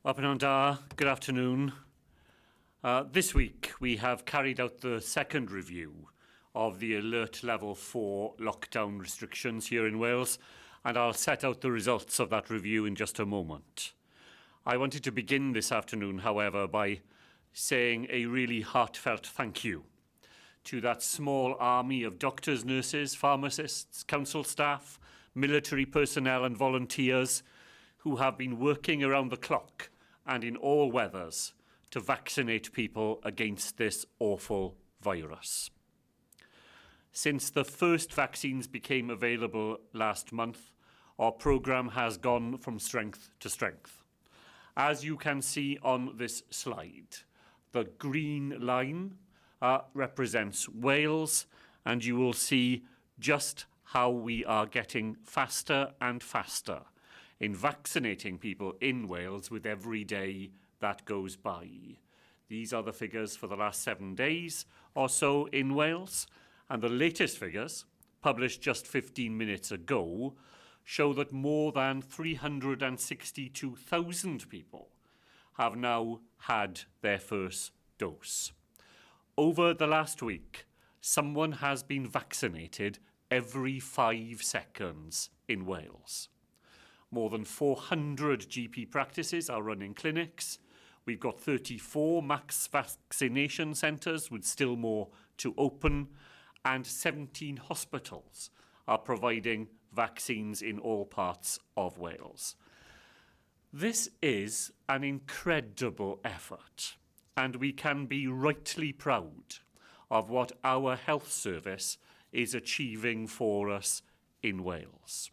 Up and da, good afternoon. This week we have carried out the second review of the Alert Level 4 lockdown restrictions here in Wales, and I'll set out the results of that review in just a moment. I wanted to begin this afternoon, however, by saying a really heartfelt thank you to that small army of doctors, nurses, pharmacists, council staff, military personnel and volunteers who have been working around the clock and in all weathers to vaccinate people against this awful virus. Since the first vaccines became available last month, our programme has gone from strength to strength. As you can see on this slide, the green line represents Wales, and you will see just how we are getting faster and faster in vaccinating people in Wales with every day that goes by. These are the figures for the last 7 days or so in Wales, and the latest figures, published just 15 minutes ago, show that more than 362,000 people have now had their first dose. Over the last week, someone has been vaccinated every 5 seconds in Wales. More than 400 GP practices are running clinics. We've got 34 max vaccination centres with still more to open, and 17 hospitals are providing vaccines in all parts of Wales. This is an incredible effort, and we can be rightly proud of what our health service is achieving for us in Wales.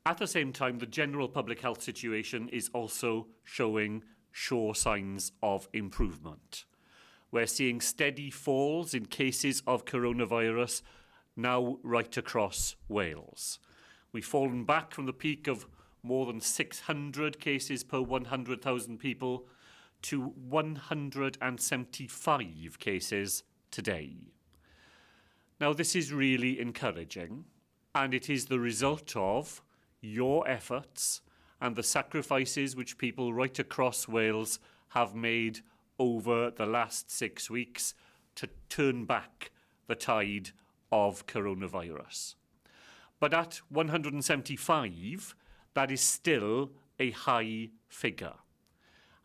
At the same time, the general public health situation is also showing sure signs of improvement. We're seeing steady falls in cases of coronavirus now right across Wales. We've fallen back from the peak of more than 600 cases per 100,000 people to 175 cases today. Now, this is really encouraging, and it is the result of your efforts and the sacrifices which people right across Wales have made over the last 6 weeks to turn back the tide of coronavirus. But at 175, that is still a high figure.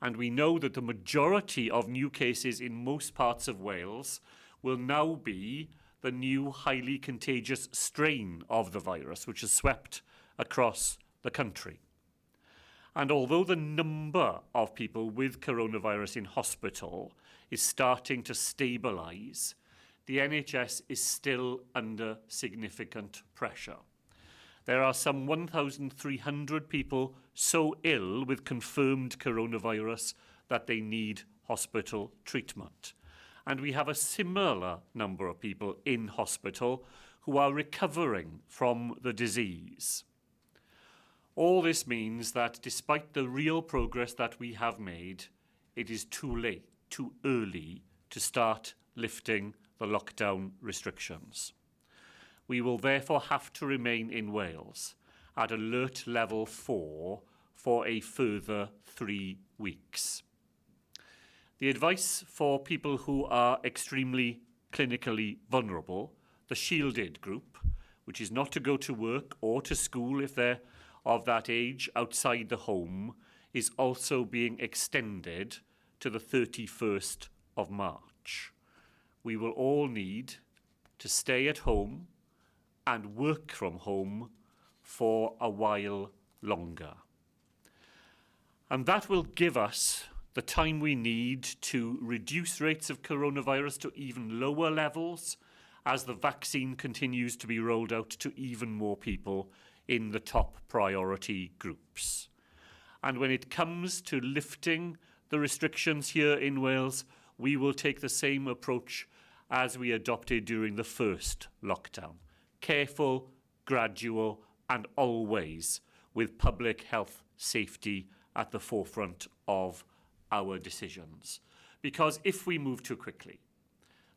And we know that the majority of new cases in most parts of Wales will now be the new highly contagious strain of the virus, which has swept across the country. And although the number of people with coronavirus in hospital is starting to stabilise, the NHS is still under significant pressure. There are some 1,300 people so ill with confirmed coronavirus that they need hospital treatment. And we have a similar number of people in hospital who are recovering from the disease. All this means that despite the real progress that we have made, it is too late, too early to start lifting the lockdown restrictions. We will therefore have to remain in Wales at Alert Level 4 for a further 3 weeks. The advice for people who are extremely clinically vulnerable, the shielded group, which is not to go to work or to school if they're of that age outside the home, is also being extended to the 31st of March. We will all need to stay at home and work from home for a while longer. And that will give us the time we need to reduce rates of coronavirus to even lower levels as the vaccine continues to be rolled out to even more people in the top priority groups. And when it comes to lifting the restrictions here in Wales, we will take the same approach as we adopted during the first lockdown. Careful, gradual, and always with public health safety at the forefront of our decisions. Because if we move too quickly,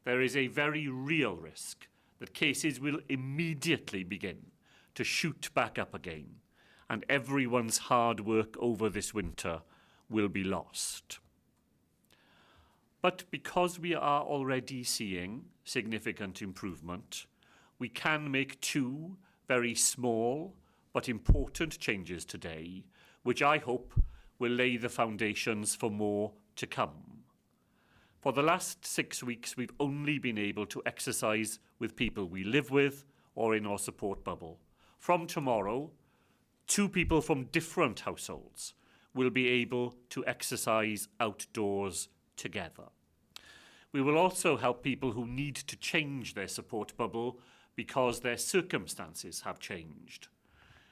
there is a very real risk that cases will immediately begin to shoot back up again, and everyone's hard work over this winter will be lost. But because we are already seeing significant improvement, we can make two very small but important changes today, which I hope will lay the foundations for more to come. For the last 6 weeks, we've only been able to exercise with people we live with or in our support bubble. From tomorrow, 2 people from different households will be able to exercise outdoors together. We will also help people who need to change their support bubble because their circumstances have changed.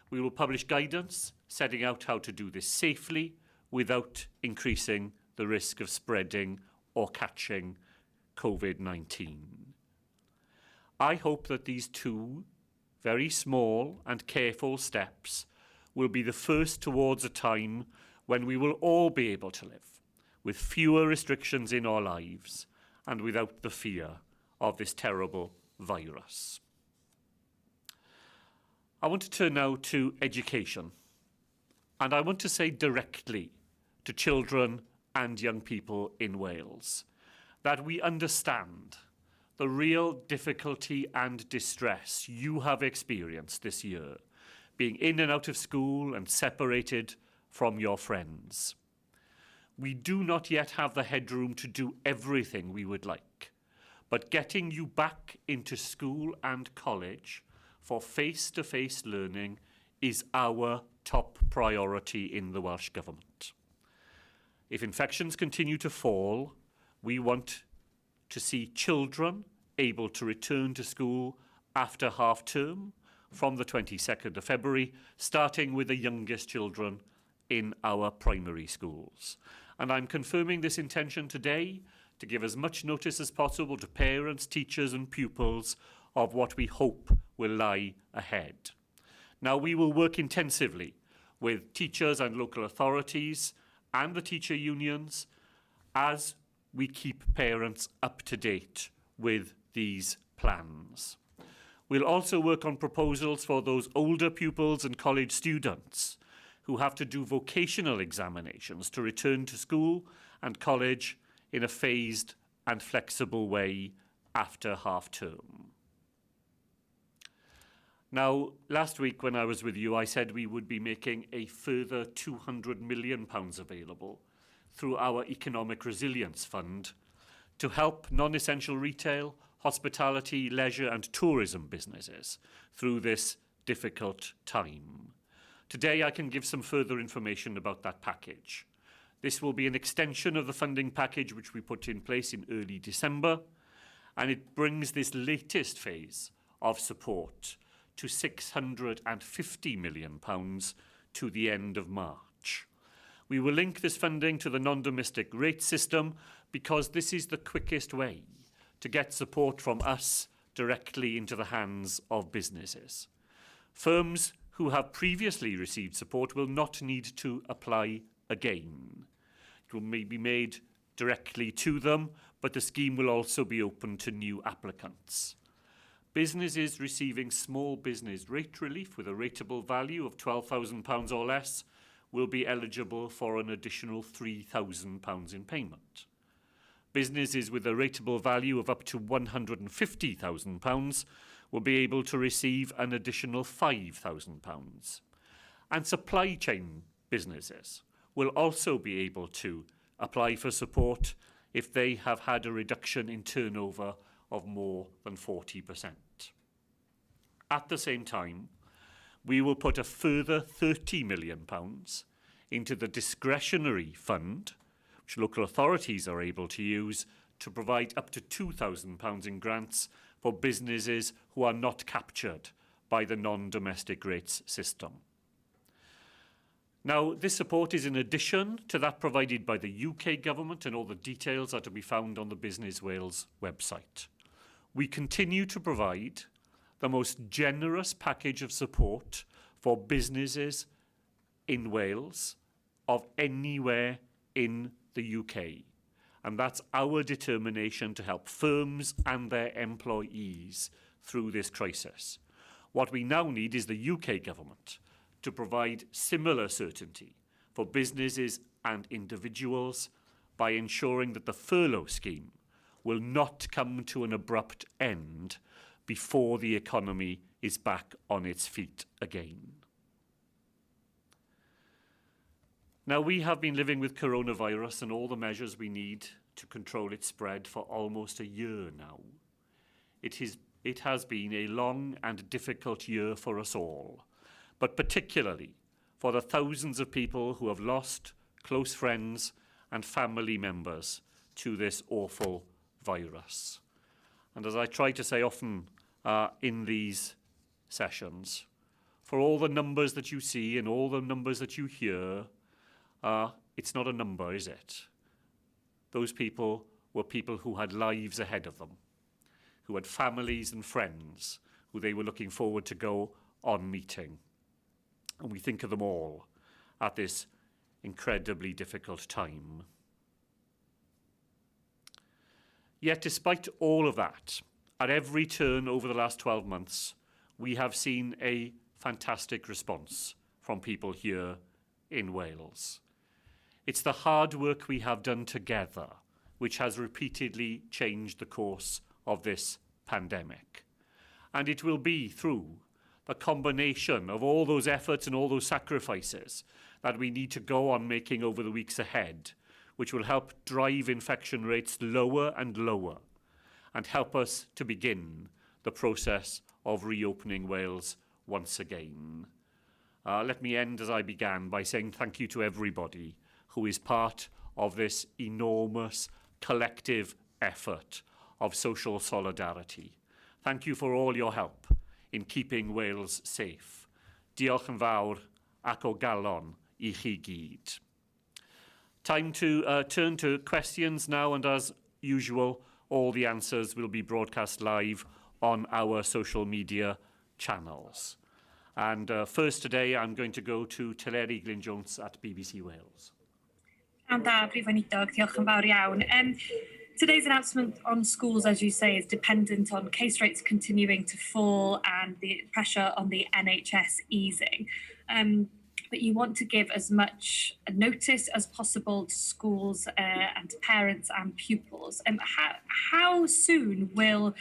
We will publish guidance setting out how to do this safely without increasing the risk of spreading or catching COVID-19. I hope that these 2 very small and careful steps will be the first towards a time when we will all be able to live with fewer restrictions in our lives and without the fear of this terrible virus. I want to turn now to education, and I want to say directly to children and young people in Wales that we understand the real difficulty and distress you have experienced this year, being in and out of school and separated from your friends. We do not yet have the headroom to do everything we would like, but getting you back into school and college for face-to-face learning is our top priority in the Welsh Government. If infections continue to fall, we want to see children able to return to school after half-term from the 22nd of February, starting with the youngest children in our primary schools. And I'm confirming this intention today to give as much notice as possible to parents, teachers and pupils of what we hope will lie ahead. Now, we will work intensively with teachers and local authorities and the teacher unions as we keep parents up to date with these plans. We'll also work on proposals for those older pupils and college students who have to do vocational examinations to return to school and college in a phased and flexible way after half-term. Now, last week when I was with you, I said we would be making a further £200 million available through our Economic Resilience Fund to help non-essential retail, hospitality, leisure and tourism businesses through this difficult time. Today I can give some further information about that package. This will be an extension of the funding package which we put in place in early December, and it brings this latest phase of support to £650 million to the end of March. We will link this funding to the non-domestic rate system because this is the quickest way to get support from us directly into the hands of businesses. Firms who have previously received support will not need to apply again. It will be made directly to them, but the scheme will also be open to new applicants. Businesses receiving small business rate relief with a rateable value of £12,000 or less will be eligible for an additional £3,000 in payment. Businesses with a rateable value of up to £150,000 will be able to receive an additional £5,000. And supply chain businesses will also be able to apply for support if they have had a reduction in turnover of more than 40%. At the same time, we will put a further £30 million into the discretionary fund, which local authorities are able to use to provide up to £2,000 in grants for businesses who are not captured by the non-domestic rates system. Now, this support is in addition to that provided by the UK government, and all the details are to be found on the Business Wales website. We continue to provide the most generous package of support for businesses in Wales of anywhere in the UK. And that's our determination to help firms and their employees through this crisis. What we now need is the UK government to provide similar certainty for businesses and individuals by ensuring that the furlough scheme will not come to an abrupt end before the economy is back on its feet again. Now, we have been living with coronavirus and all the measures we need to control its spread for almost a year now. It has been a long and difficult year for us all, but particularly for the thousands of people who have lost close friends and family members to this awful virus. And as I try to say often in these sessions, for all the numbers that you see and all the numbers that you hear, it's not a number, is it? Those people were people who had lives ahead of them, who had families and friends who they were looking forward to go on meeting. And we think of them all at this incredibly difficult time. Yet, despite all of that, at every turn over the last 12 months, we have seen a fantastic response from people here in Wales. It's the hard work we have done together which has repeatedly changed the course of this pandemic. And it will be through the combination of all those efforts and all those sacrifices that we need to go on making over the weeks ahead, which will help drive infection rates lower and lower and help us to begin the process of reopening Wales once again. Let me end as I began by saying thank you to everybody who is part of this enormous collective effort of social solidarity. Thank you for all your help in keeping Wales safe. Diolch yn fawr ac o galon I chi gyd. Time to turn to questions now, and as usual, all the answers will be broadcast live on our social media channels. And first today, I'm going to go to Teleri Glyn-Jones at BBC Wales. And Prif Weinidog, diolch yn fawr iawn. Today's announcement on schools, as you say, is dependent on case rates continuing to fall and the pressure on the NHS easing. But you want to give as much notice as possible to schools and to parents and pupils. How soon will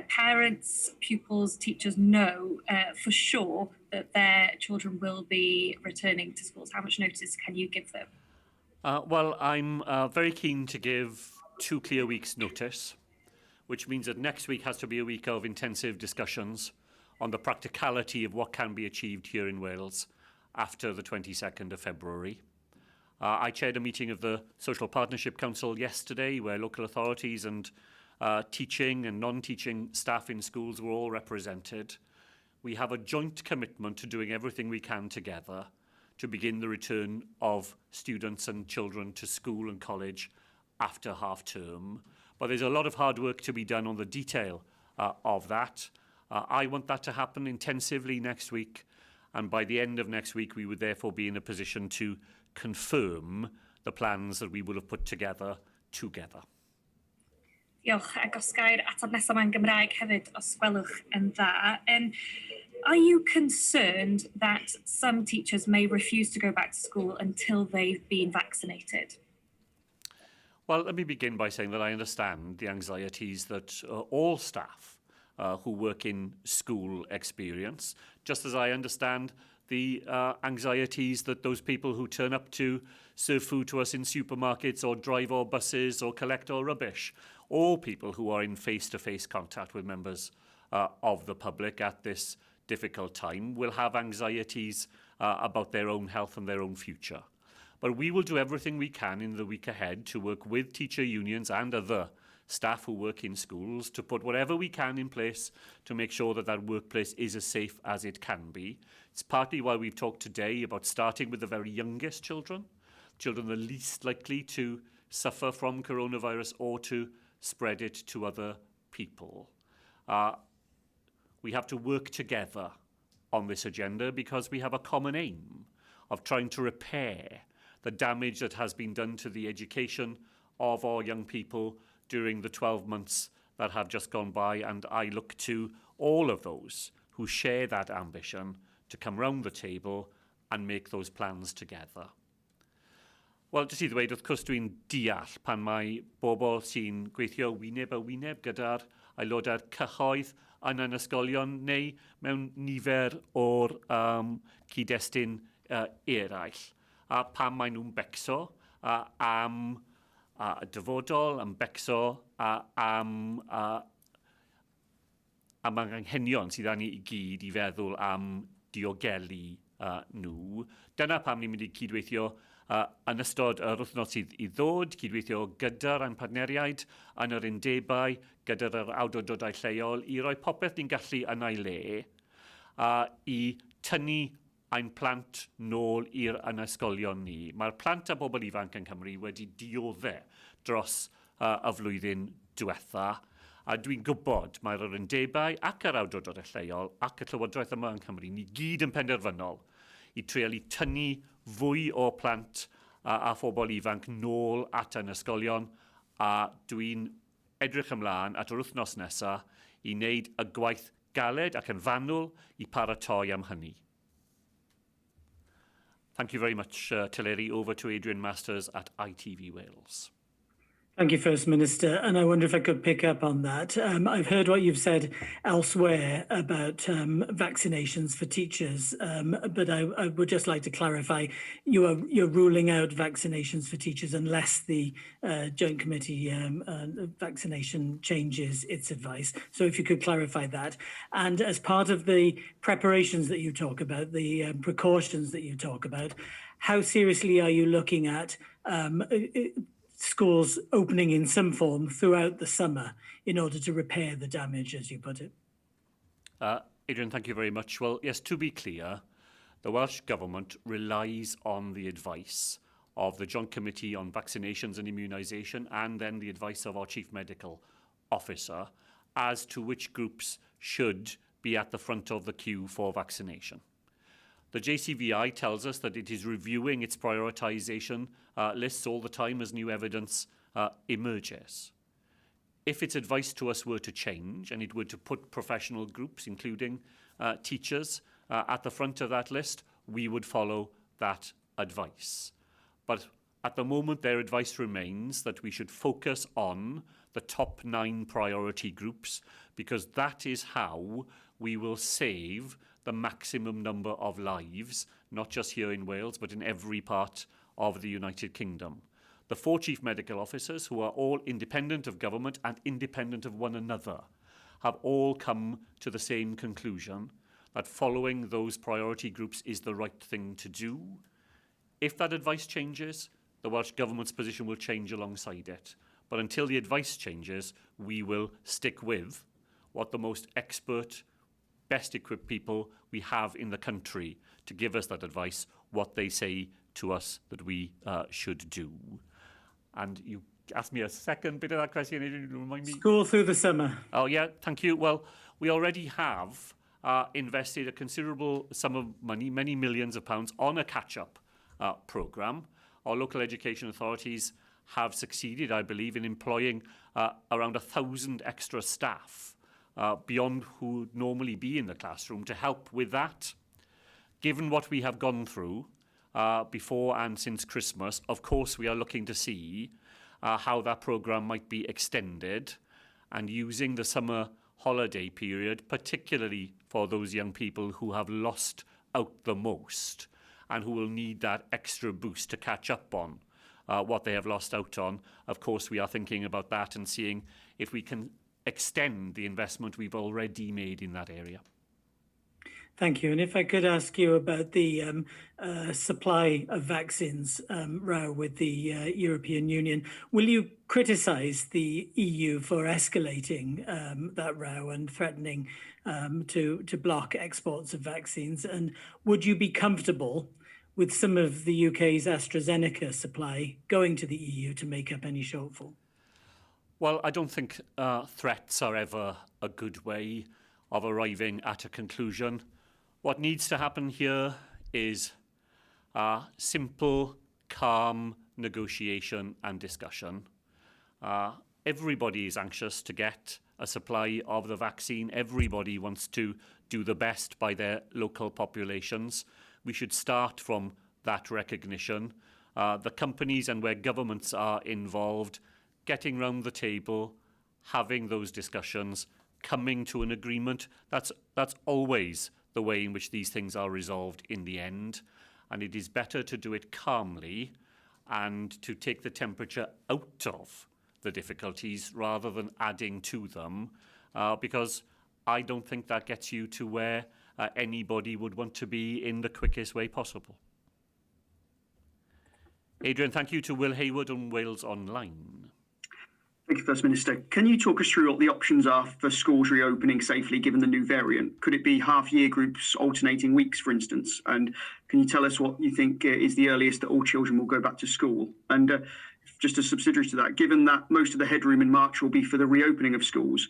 parents, pupils, teachers know for sure that their children will be returning to schools? How much notice can you give them? Well, I'm very keen to give 2 clear weeks' notice, which means that next week has to be a week of intensive discussions on the practicality of what can be achieved here in Wales after the 22nd of February. I chaired a meeting of the Social Partnership Council yesterday where local authorities and teaching and non-teaching staff in schools were all represented. We have a joint commitment to doing everything we can together to begin the return of students and children to school and college after half term. But there's a lot of hard work to be done on the detail of that. I want that to happen intensively next week. And by the end of next week, we would therefore be in a position to confirm the plans that we will have put together. Diolch, ac os gair ateb nesaf yn Gymraeg hefyd, os gwelwch yn dda. Are you concerned that some teachers may refuse to go back to school until they've been vaccinated? Well, let me begin by saying that I understand the anxieties that all staff who work in school experience, just as I understand the anxieties that those people who turn up to serve food to us in supermarkets or drive our buses or collect our rubbish, all people who are in face-to-face contact with members of the public at this difficult time will have anxieties about their own health and their own future. But we will do everything we can in the week ahead to work with teacher unions and other staff who work in schools to put whatever we can in place to make sure that that workplace is as safe as it can be. It's partly why we've talked today about starting with the very youngest children the least likely to suffer from coronavirus or to spread it to other people. We have to work together on this agenda because we have a common aim of trying to repair the damage that has been done to the education of our young people during the 12 months that have just gone by, and I look to all of those who share that ambition to come round the table and make those plans together. Wel, jyst i ddweud, wrth gwrs dwi'n deall pan mae bobl sy'n gweithio wyneb a wyneb gyda'r aelodau'r cyhoedd yn ysgolion neu mewn nifer o'r cyd-destun eraill. A pam maen nhw'n becso am y dyfodol, am becso am anghenion sydd â ni i gyd i feddwl am diogelu nhw. Dyna pam ni'n mynd i cydweithio yn ystod yr wythnos sydd i ddod, cydweithio gyda'r ein partneriaid yn yr undebau, gyda'r awdurdodau lleol, i roi popeth ni'n gallu yn ei le, i tynnu ein plant nôl i'r ysgolion ni. Mae'r plant a bobl ifanc yn Cymru wedi dioddau dros y flwyddyn diwetha, a dwi'n gwybod mae'r undebau ac yr awdurdodau lleol ac y Llywodraeth yma yn Cymru, ni gyd yn penderfynol i treul i tynnu fwy o plant a phobl ifanc nôl at yn ysgolion, a dwi'n edrych ymlaen at yr wythnos nesaf i wneud y gwaith galed ac yn fanwl i paratoi am hynny. Thank you very much, Teleri. Over to Adrian Masters at ITV Wales. Thank you, First Minister. And I wonder if I could pick up on that. I've heard what you've said elsewhere about vaccinations for teachers, but I would just like to clarify, you're ruling out vaccinations for teachers unless the Joint Committee vaccination changes its advice. So if you could clarify that. And as part of the preparations that you talk about, the precautions that you talk about, how seriously are you looking at schools opening in some form throughout the summer in order to repair the damage, as you put it? Adrian, thank you very much. Well, yes, to be clear, the Welsh Government relies on the advice of the Joint Committee on Vaccinations and Immunisation and then the advice of our Chief Medical Officer as to which groups should be at the front of the queue for vaccination. The JCVI tells us that it is reviewing its prioritisation lists all the time as new evidence emerges. If its advice to us were to change and it were to put professional groups, including teachers, at the front of that list, we would follow that advice. But at the moment, their advice remains that we should focus on the top 9 priority groups, because that is how we will save the maximum number of lives, not just here in Wales, but in every part of the United Kingdom. The 4 chief medical officers, who are all independent of government and independent of one another, have all come to the same conclusion that following those priority groups is the right thing to do. If that advice changes, the Welsh Government's position will change alongside it. But until the advice changes, we will stick with what the most expert, best equipped people we have in the country to give us that advice, what they say to us that we should do. And you asked me a second bit of that question, Adrian, remind me. School through the summer. Oh yeah, thank you. Well, we already have invested a considerable sum of money, many millions of pounds, on a catch-up programme. Our local education authorities have succeeded, I believe, in employing around 1,000 extra staff beyond who would normally be in the classroom to help with that. Given what we have gone through before and since Christmas, of course we are looking to see how that programme might be extended, and using the summer holiday period, particularly for those young people who have lost out the most and who will need that extra boost to catch up on what they have lost out on. Of course, we are thinking about that and seeing if we can extend the investment we've already made in that area. Thank you. And if I could ask you about the supply of vaccines row with the European Union, will you criticise the EU for escalating that row and threatening to block exports of vaccines? And would you be comfortable with some of the UK's AstraZeneca supply going to the EU to make up any shortfall? Well, I don't think threats are ever a good way of arriving at a conclusion. What needs to happen here is simple, calm negotiation and discussion. Everybody is anxious to get a supply of the vaccine. Everybody wants to do the best by their local populations. We should start from that recognition. The companies and where governments are involved, getting round the table, having those discussions, coming to an agreement, that's always the way in which these things are resolved in the end. And it is better to do it calmly and to take the temperature out of the difficulties rather than adding to them, because I don't think that gets you to where anybody would want to be in the quickest way possible. Adrian, thank you to Will Hayward on Wales Online. Thank you, First Minister. Can you talk us through what the options are for schools reopening safely given the new variant? Could it be half-year groups alternating weeks, for instance? And can you tell us what you think is the earliest that all children will go back to school? And just a subsidiary to that, given that most of the headroom in March will be for the reopening of schools,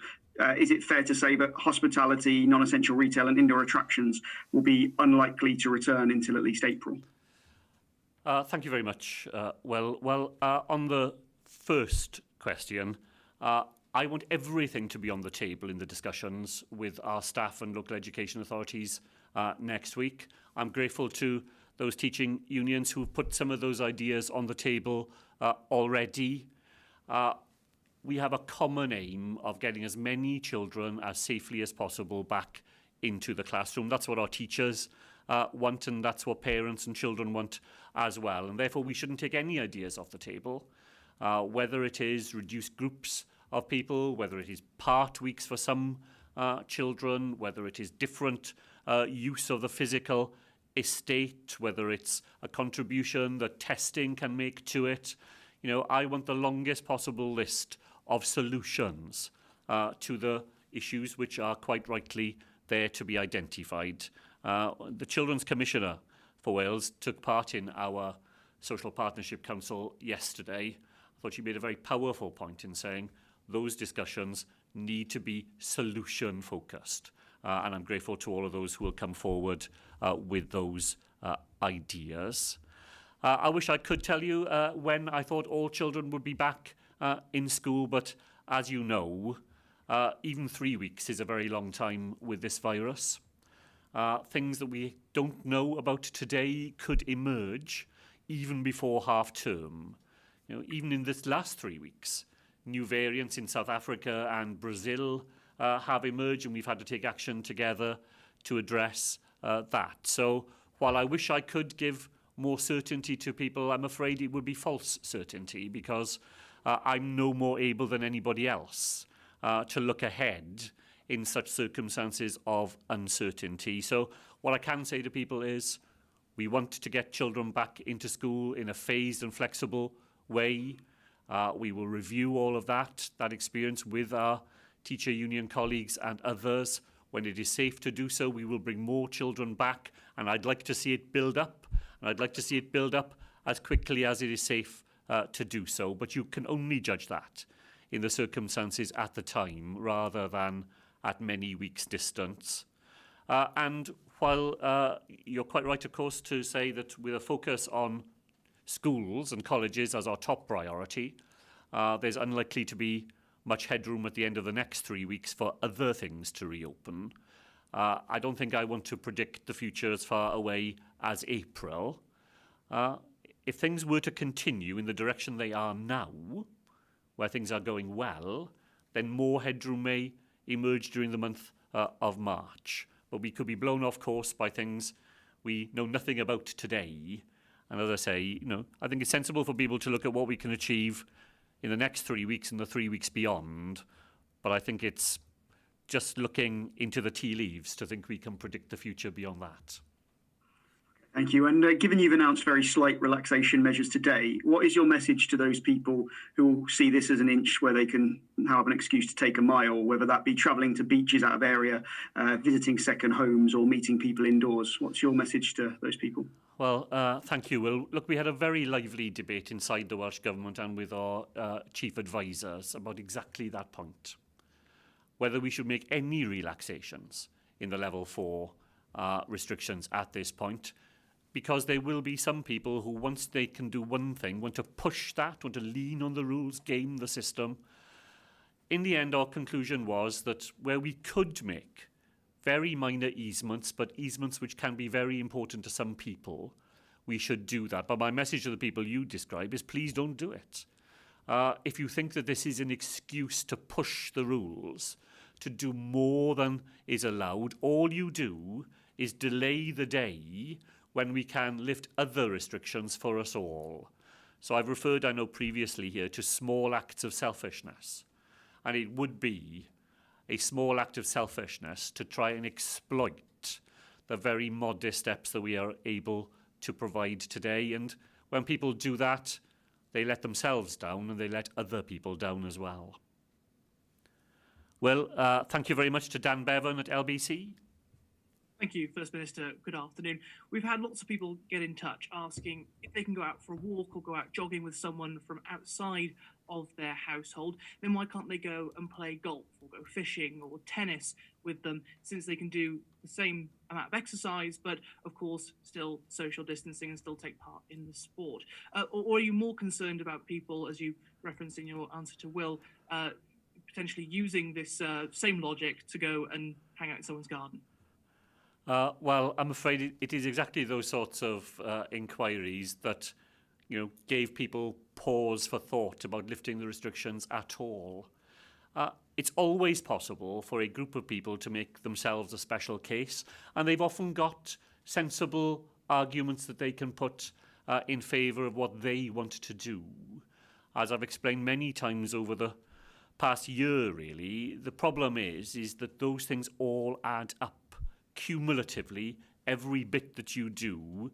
is it fair to say that hospitality, non-essential retail and indoor attractions will be unlikely to return until at least April? Thank you very much. On the first question, I want everything to be on the table in the discussions with our staff and local education authorities next week. I'm grateful to those teaching unions who've put some of those ideas on the table already. We have a common aim of getting as many children as safely as possible back into the classroom. That's what our teachers want, and that's what parents and children want as well. And therefore, we shouldn't take any ideas off the table. Whether it is reduced groups of people, whether it is part weeks for some children, whether it is different use of the physical estate, whether it's a contribution that testing can make to it. I want the longest possible list of solutions to the issues which are quite rightly there to be identified. The Children's Commissioner for Wales took part in our Social Partnership Council yesterday. I thought she made a very powerful point in saying those discussions need to be solution focused. And I'm grateful to all of those who will come forward with those ideas. I wish I could tell you when I thought all children would be back in school, but as you know, even 3 weeks is a very long time with this virus. Things that we don't know about today could emerge even before half term. Even in this last 3 weeks, new variants in South Africa and Brazil have emerged, and we've had to take action together to address that. So while I wish I could give more certainty to people, I'm afraid it would be false certainty, because I'm no more able than anybody else to look ahead in such circumstances of uncertainty. So what I can say to people is we want to get children back into school in a phased and flexible way. We will review all of that experience with our teacher union colleagues and others. When it is safe to do so, we will bring more children back, and I'd like to see it build up, and I'd like to see it build up as quickly as it is safe to do so. But you can only judge that in the circumstances at the time rather than at many weeks' distance. And while you're quite right, of course, to say that with a focus on schools and colleges as our top priority, there's unlikely to be much headroom at the end of the next 3 weeks for other things to reopen. I don't think I want to predict the future as far away as April. If things were to continue in the direction they are now, where things are going well, then more headroom may emerge during the month of March. But we could be blown off course by things we know nothing about today. And as I say, I think it's sensible for people to look at what we can achieve in the next 3 weeks and the 3 weeks beyond. But I think it's just looking into the tea leaves to think we can predict the future beyond that. Thank you. And given you've announced very slight relaxation measures today, what is your message to those people who will see this as an inch where they can have an excuse to take a mile, whether that be travelling to beaches out of area, visiting second homes or meeting people indoors? What's your message to those people? Well, thank you, Will. Look, we had a very lively debate inside the Welsh Government and with our chief advisors about exactly that point. Whether we should make any relaxations in the level 4 restrictions at this point, because there will be some people who, once they can do one thing, want to push that, want to lean on the rules, game the system. in the end, our conclusion was that where we could make very minor easements, but easements which can be very important to some people, we should do that. But my message to the people you describe is please don't do it. If you think that this is an excuse to push the rules, to do more than is allowed, all you do is delay the day when we can lift other restrictions for us all. So I've referred, I know previously here, to small acts of selfishness. And it would be a small act of selfishness to try and exploit the very modest steps that we are able to provide today. And when people do that, they let themselves down and they let other people down as well. Well, thank you very much to Dan Bevan at LBC. Thank you, First Minister. Good afternoon. We've had lots of people get in touch asking if they can go out for a walk or go out jogging with someone from outside of their household. Then why can't they go and play golf or go fishing or tennis with them, since they can do the same amount of exercise, but of course still social distancing and still take part in the sport? Or are you more concerned about people, as you referenced in your answer to Will, potentially using this same logic to go and hang out in someone's garden? Well, I'm afraid it is exactly those sorts of inquiries that, gave people pause for thought about lifting the restrictions at all. It's always possible for a group of people to make themselves a special case, and they've often got sensible arguments that they can put in favour of what they want to do. As I've explained many times over the past year, really, the problem is that those things all add up. Cumulatively, every bit that you do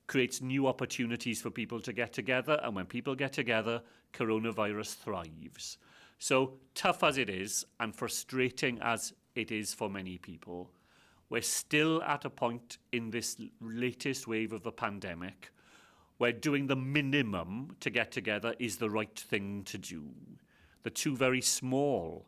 creates new opportunities for people to get together, and when people get together, coronavirus thrives. So tough as it is and frustrating as it is for many people, we're still at a point in this latest wave of the pandemic where doing the minimum to get together is the right thing to do. The two very small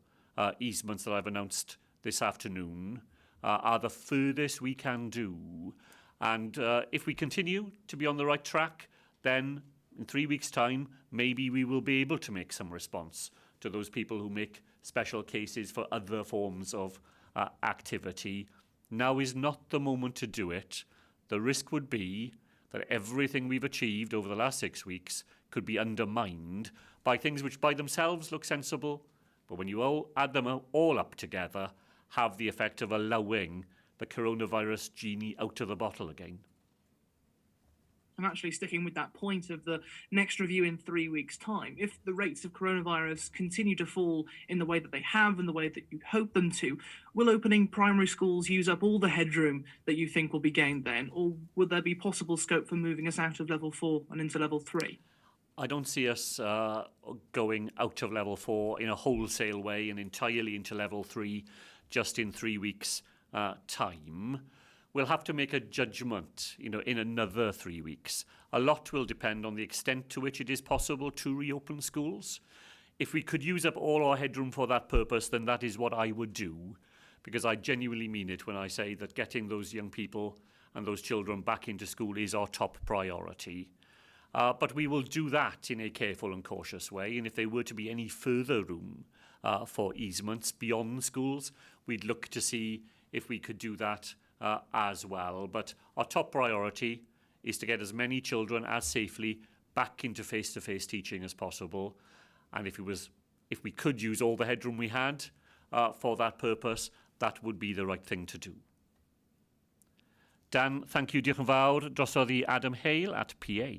easements that I've announced this afternoon are the furthest we can do. And if we continue to be on the right track, then in 3 weeks' time, maybe we will be able to make some response to those people who make special cases for other forms of activity. Now is not the moment to do it. The risk would be that everything we've achieved over the last 6 weeks could be undermined by things which by themselves look sensible, but when you all add them all up together, have the effect of allowing the coronavirus genie out of the bottle again. I'm actually sticking with that point of the next review in 3 weeks' time. If the rates of coronavirus continue to fall in the way that they have and the way that you hope them to, will opening primary schools use up all the headroom that you think will be gained then? Or would there be possible scope for moving us out of level 4 and into level 3? I don't see us going out of level 4 in a wholesale way and entirely into level 3 just in 3 weeks' time. We'll have to make a judgment, in another 3 weeks. A lot will depend on the extent to which it is possible to reopen schools. If we could use up all our headroom for that purpose, then that is what I would do, because I genuinely mean it when I say that getting those young people and those children back into school is our top priority. But we will do that in a careful and cautious way, and if there were to be any further room for easements beyond schools, we'd look to see if we could do that as well. But our top priority is to get as many children as safely back into face-to-face teaching as possible. And if we could use all the headroom we had for that purpose, that would be the right thing to do. Dan, thank you. Diolch yn fawr. Drosodd i Adam Hale at PA.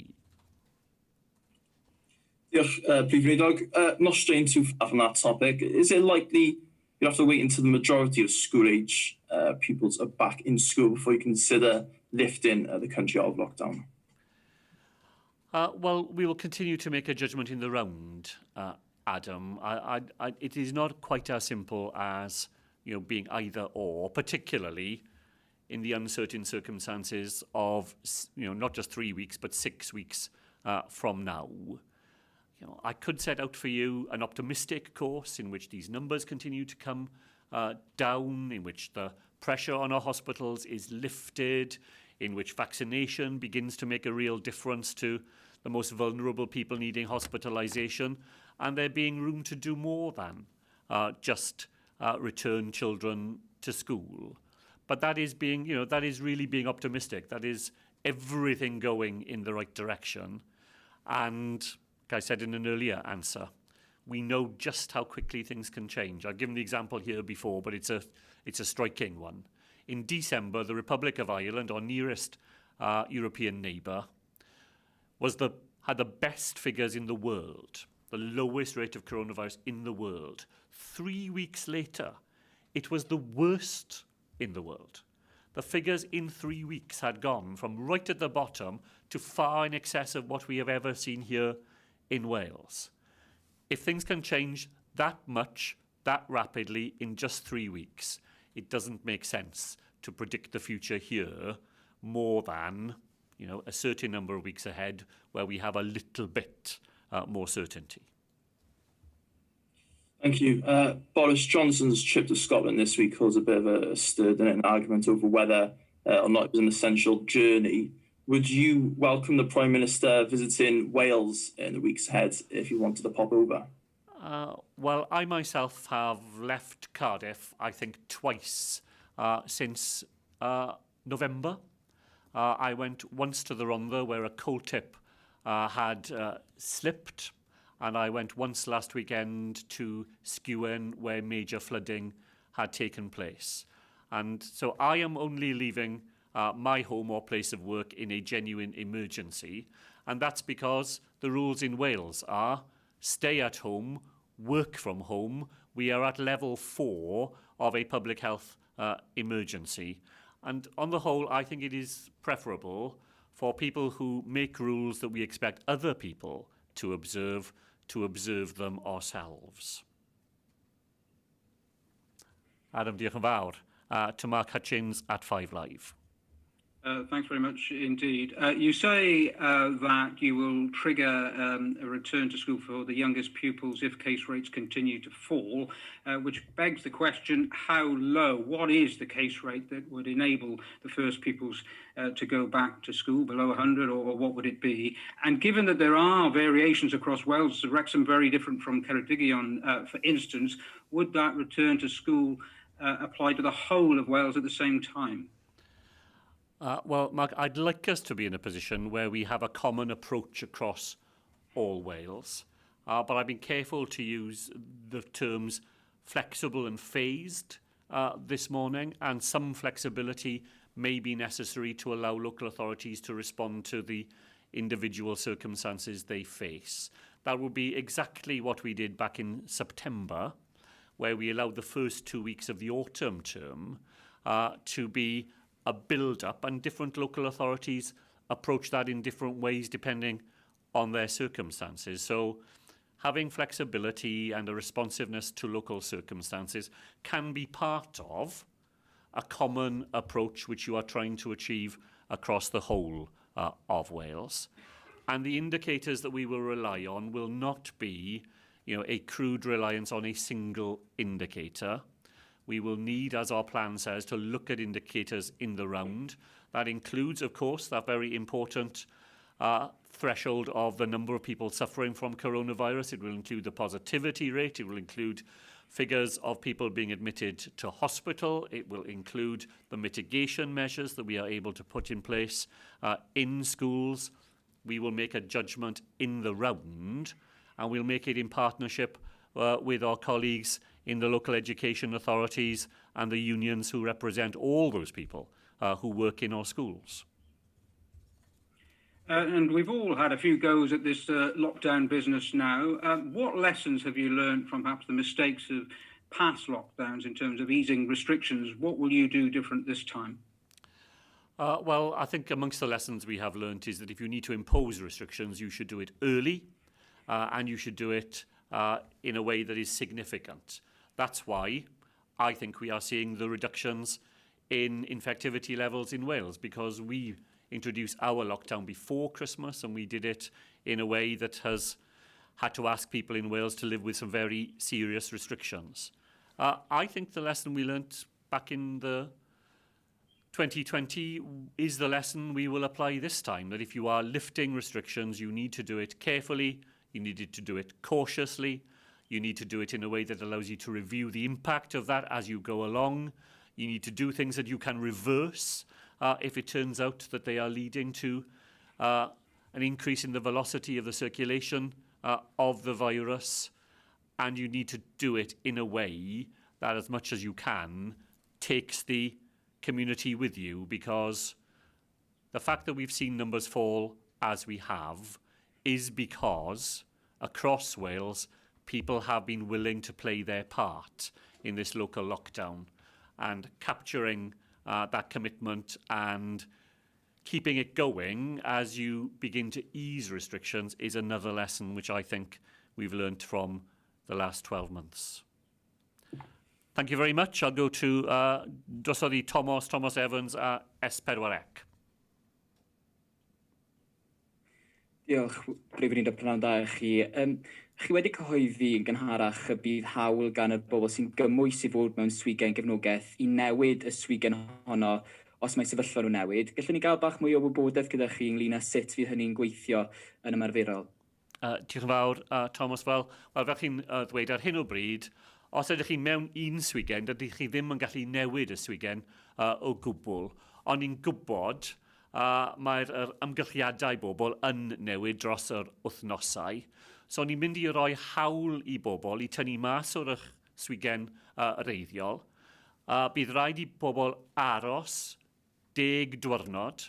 Diolch, Prif Weinidog. Not straying too far from that topic, is it likely you have to wait until the majority of school-age pupils are back in school before you consider lifting the country out of lockdown? Well, we will continue to make a judgment in the round, Adam. It is not quite as simple as being either or, particularly in the uncertain circumstances of not just 3 weeks but 6 weeks from now. I could set out for you an optimistic course in which these numbers continue to come down, in which the pressure on our hospitals is lifted, in which vaccination begins to make a real difference to the most vulnerable people needing hospitalisation, and there being room to do more than just return children to school. But that is being, that is really being optimistic. That is everything going in the right direction. And like I said in an earlier answer, we know just how quickly things can change. I've given the example here before, but it's a striking one. In December, the Republic of Ireland, our nearest European neighbour, had the best figures in the world, the lowest rate of coronavirus in the world. 3 weeks later, it was the worst in the world. The figures in 3 weeks had gone from right at the bottom to far in excess of what we have ever seen here in Wales. If things can change that much, that rapidly in just 3 weeks, it doesn't make sense to predict the future here more than, a certain number of weeks ahead where we have a little bit more certainty. Thank you. Boris Johnson's trip to Scotland this week caused a bit of a stir in an argument over whether or not it was an essential journey. Would you welcome the Prime Minister visiting Wales in the weeks ahead if you wanted to pop over? Well, I myself have left Cardiff, I think, twice since November. I went once to the Rhondda where a coal tip had slipped, and I went once last weekend to Skewen where major flooding had taken place. And so I am only leaving my home or place of work in a genuine emergency, and that's because the rules in Wales are stay at home, work from home. We are at level 4 of a public health emergency. And on the whole, I think it is preferable for people who make rules that we expect other people to observe them ourselves. Adam, diolch yn fawr. To Mark Hutchins at 5 Live. Thanks very much indeed. You say that you will trigger a return to school for the youngest pupils if case rates continue to fall, which begs the question, how low? What is the case rate that would enable the first pupils to go back to school, below 100, or what would it be? And given that there are variations across Wales, Wrexham very different from Ceredigion, for instance, would that return to school apply to the whole of Wales at the same time? Well, Mark, I'd like us to be in a position where we have a common approach across all Wales, but I've been careful to use the terms flexible and phased this morning, and some flexibility may be necessary to allow local authorities to respond to the individual circumstances they face. That would be exactly what we did back in September, where we allowed the first 2 weeks of the autumn term to be a build-up, and different local authorities approach that in different ways depending on their circumstances. So having flexibility and a responsiveness to local circumstances can be part of a common approach which you are trying to achieve across the whole of Wales. And the indicators that we will rely on will not be, a crude reliance on a single indicator. We will need, as our plan says, to look at indicators in the round. That includes, of course, that very important threshold of the number of people suffering from coronavirus. It will include the positivity rate. It will include figures of people being admitted to hospital. It will include the mitigation measures that we are able to put in place in schools. We will make a judgment in the round, and we'll make it in partnership with our colleagues in the local education authorities and the unions who represent all those people who work in our schools. And we've all had a few goes at this lockdown business now. What lessons have you learned from perhaps the mistakes of past lockdowns in terms of easing restrictions? What will you do different this time? Well, I think amongst the lessons we have learned is that if you need to impose restrictions, you should do it early and you should do it in a way that is significant. That's why I think we are seeing the reductions in infectivity levels in Wales, because we introduced our lockdown before Christmas and we did it in a way that has had to ask people in Wales to live with some very serious restrictions. I think the lesson we learnt back in the 2020 is the lesson we will apply this time, that if you are lifting restrictions, you need to do it carefully, you need to do it cautiously, You need to do it in a way that allows you to review the impact of that as you go along. You need to do things that you can reverse if it turns out that they are leading to an increase in the velocity of the circulation of the virus. And you need to do it in a way that, as much as you can, takes the community with you, because the fact that we've seen numbers fall as we have is because across Wales people have been willing to play their part in this local lockdown, and capturing that commitment and keeping it going as you begin to ease restrictions is another lesson which I think we've learnt from the last 12 months. Thank you very much. I'll go to drosodd i Thomas Evans a S4C. Diolch, Prif Weinidog, prynawn da i chi. Chi wedi cyhoeddi yn gynharach y bydd hawl gan y bobl sy'n gymwys i fod mewn swigen gefnogaeth i newid y swigen honno os mae sefyllfa nhw'n newid. Gallwn ni gael bach mwy o wybodaeth gyda chi ynglyn â sut fydd hynny'n gweithio yn ymarferol? Diolch yn fawr, Thomas. Fel chi'n ddweud ar hyn o bryd, os ydych chi mewn un swigen, dydych chi ddim yn gallu newid y swigen o gwbl. Ond ni'n gwybod mae'r ymgylchiadau bobl yn newid dros yr wythnosau. So ni'n mynd i roi hawl i bobl i tynnu mas o'r swigen reiddiol. Bydd rhaid i bobl aros 10 diwrnod,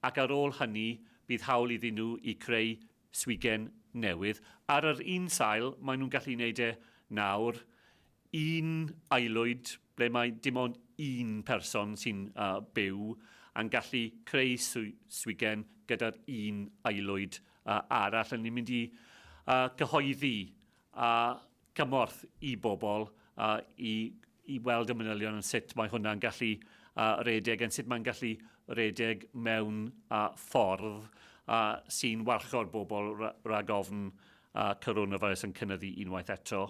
ac ar ôl hynny bydd hawl iddyn nhw i creu swigen newydd. Ar yr un sail, maen nhw'n gallu gwneud e nawr, un aelwyd, ble mae dim ond un person sy'n byw, yn gallu creu swigen gyda'r un aelwyd arall. Ni'n mynd i gyhoeddi gymorth i bobl i weld y manylion yn sut mae hwnna'n gallu redeg, yn sut mae'n gallu redeg mewn ffordd sy'n warcho'r bobl rhag ofn coronavirus yn cynyddu unwaith eto.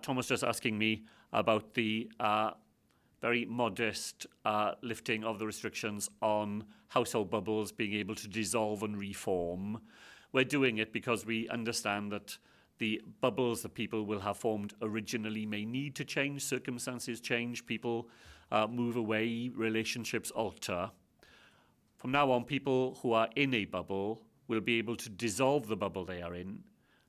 Thomas just asking me about the very modest lifting of the restrictions on household bubbles being able to dissolve and reform. We're doing it because we understand that the bubbles that people will have formed originally may need to change, circumstances change, people move away, relationships alter. From now on, people who are in a bubble will be able to dissolve the bubble they are in.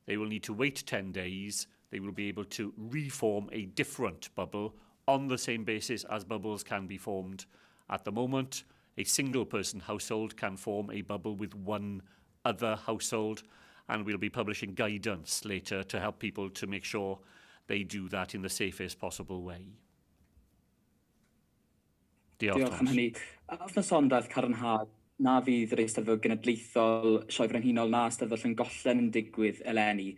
They will need to wait 10 days. They will be able to reform a different bubble on the same basis as bubbles can be formed. At the moment, a single-person household can form a bubble with one other household, and we'll be publishing guidance later to help people to make sure they do that in the safest possible way. Diolch am hynny. Wythnos ondaeth cadarnhad na fydd yr Eisteddfod Genedlaethol Sioe Frenhinol na Eisteddfod Llangollen yn digwydd eleni.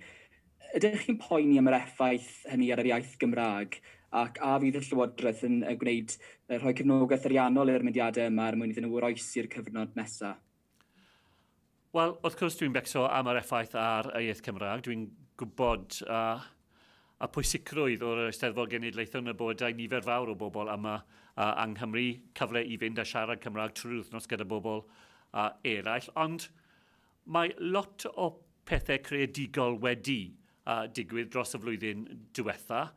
Ydych chi'n poeni am yr effaith hynny ar yr iaith Gymraeg, ac a fydd y Llywodraeth yn gwneud rhoi cefnogaeth ariannol i'r mudiadau yma er mwyn iddyn nhw oroesi'r cyfnod nesaf? Wel, wrth gwrs dwi'n becso am yr effaith ar y iaith Cymraeg. Dwi'n gwybod a pwysigrwydd o'r Eisteddfod Genedlaethol yn y bodau nifer fawr o bobl yma yng Nghymru, cyfle i fynd a siarad Cymraeg trwy'r wythnos gyda bobl eraill. Ond mae lot o pethau creadigol wedi digwydd dros y flwyddyn diwetha.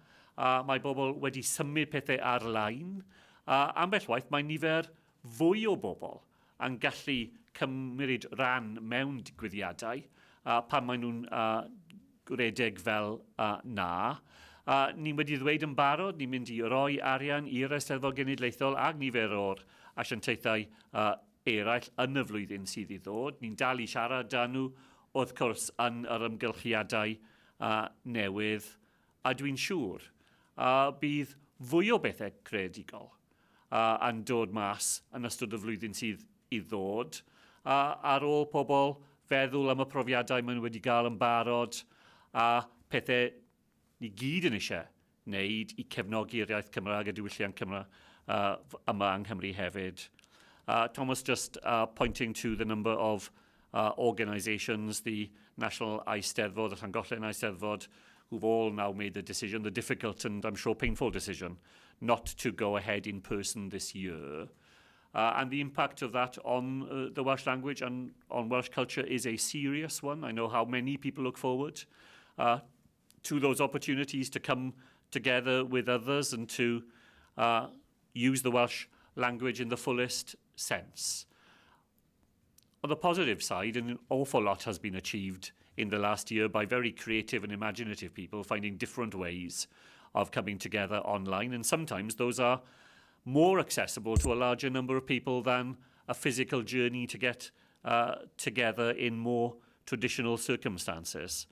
Mae bobl wedi symud pethau ar-lein. Ambell waith mae nifer fwy o bobl yn gallu cymryd ran mewn digwyddiadau pan maen nhw'n gwredeg fel na. Ni wedi ddweud yn barod, ni'n mynd i roi arian i'r Eisteddfod Genedlaethol ac nifer o'r asiantaethau eraill yn y flwyddyn sydd i ddod. Ni'n dal i siarad â nhw, wrth gwrs, yn yr ymgylchiadau newydd, a dwi'n siŵr bydd fwy o bethau creadigol yn dod mas yn ystod y flwyddyn sydd i ddod, ar ôl pobl feddwl am y profiadau maen nhw wedi cael yn barod a pethau ni gyd yn eisiau wneud i cefnogi'r iaith Cymraeg a diwylliant Cymraeg yma yng Nghymru hefyd. Thomas just pointing to the number of organisations, the National Eisteddfod, the Llangollen Eisteddfod, who've all now made the decision, the difficult and I'm sure painful decision, not to go ahead in person this year. And the impact of that on the Welsh language and on Welsh culture is a serious one. I know how many people look forward to those opportunities to come together with others and to use the Welsh language in the fullest sense. On the positive side, an awful lot has been achieved in the last year by very creative and imaginative people finding different ways of coming together online, and sometimes those are more accessible to a larger number of people than a physical journey to get together in more traditional circumstances.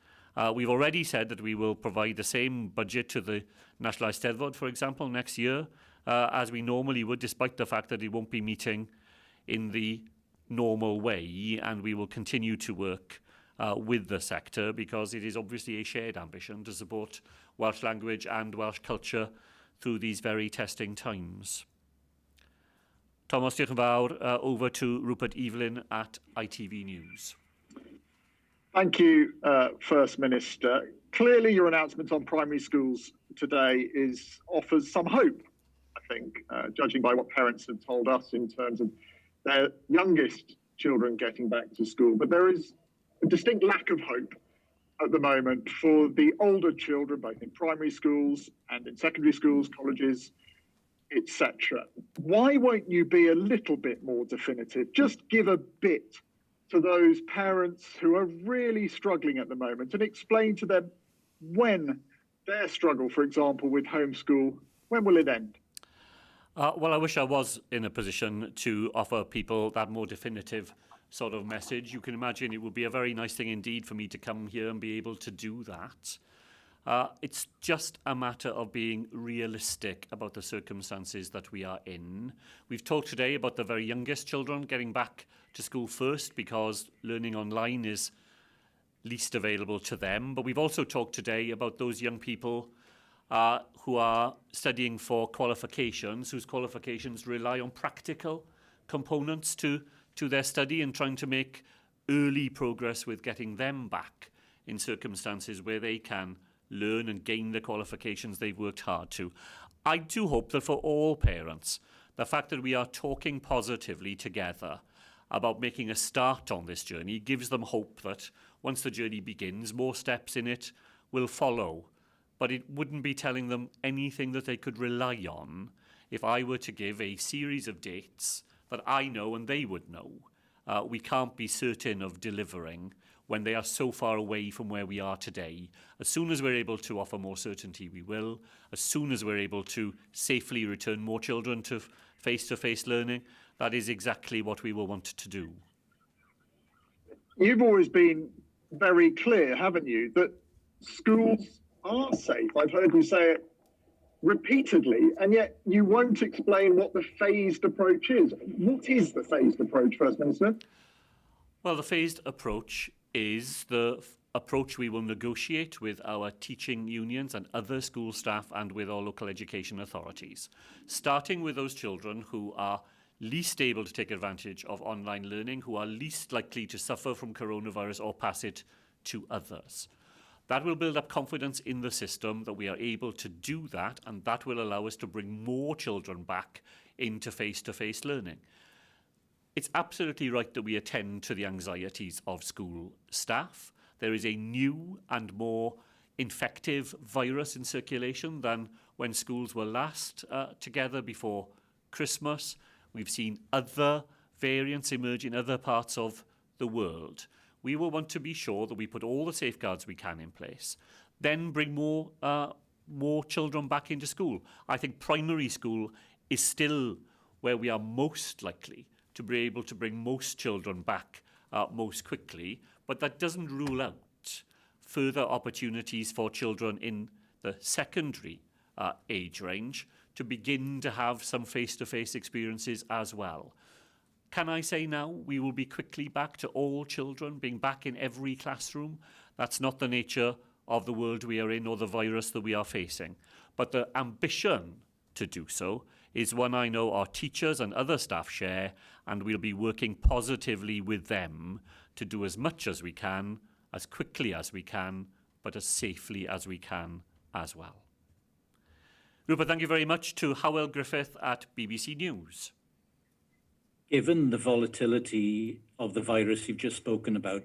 We've already said that we will provide the same budget to the National Eisteddfod, for example, next year, as we normally would, despite the fact that it won't be meeting in the normal way, and we will continue to work with the sector because it is obviously a shared ambition to support Welsh language and Welsh culture through these very testing times. Thomas, diolch yn fawr. Over to Rupert Evelyn at ITV News. Thank you, First Minister. Clearly, your announcement on primary schools today offers some hope, I think, judging by what parents have told us in terms of their youngest children getting back to school. But there is a distinct lack of hope at the moment for the older children, both in primary schools and in secondary schools, colleges, etc. Why won't you be a little bit more definitive? Just give a bit to those parents who are really struggling at the moment and explain to them when their struggle, for example, with homeschool, when will it end? Well, I wish I was in a position to offer people that more definitive sort of message. You can imagine it would be a very nice thing indeed for me to come here and be able to do that. It's just a matter of being realistic about the circumstances that we are in. We've talked today about the very youngest children getting back to school first because learning online is least available to them. But we've also talked today about those young people who are studying for qualifications, whose qualifications rely on practical components to their study, and trying to make early progress with getting them back in circumstances where they can learn and gain the qualifications they've worked hard to. I do hope that for all parents, the fact that we are talking positively together about making a start on this journey gives them hope that once the journey begins, more steps in it will follow. But it wouldn't be telling them anything that they could rely on if I were to give a series of dates that I know and they would know. We can't be certain of delivering when they are so far away from where we are today. As soon as we're able to offer more certainty, we will. As soon as we're able to safely return more children to face-to-face learning, that is exactly what we will want to do. You've always been very clear, haven't you, that schools are safe. I've heard you say it repeatedly, and yet you won't explain what the phased approach is. What is the phased approach, First Minister? Well, the phased approach is the approach we will negotiate with our teaching unions and other school staff and with our local education authorities, starting with those children who are least able to take advantage of online learning, who are least likely to suffer from coronavirus or pass it to others. That will build up confidence in the system that we are able to do that, and that will allow us to bring more children back into face-to-face learning. It's absolutely right that we attend to the anxieties of school staff. There is a new and more infective virus in circulation than when schools were last together before Christmas. We've seen other variants emerge in other parts of the world. We will want to be sure that we put all the safeguards we can in place, then bring more children back into school. I think primary school is still where we are most likely to be able to bring most children back most quickly, but that doesn't rule out further opportunities for children in the secondary age range to begin to have some face-to-face experiences as well. Can I say now we will be quickly back to all children being back in every classroom? That's not the nature of the world we are in or the virus that we are facing. But the ambition to do so is one I know our teachers and other staff share, and we'll be working positively with them to do as much as we can, as quickly as we can, but as safely as we can as well. Rupert, thank you very much. To Howell Griffith at BBC News. Given the volatility of the virus you've just spoken about,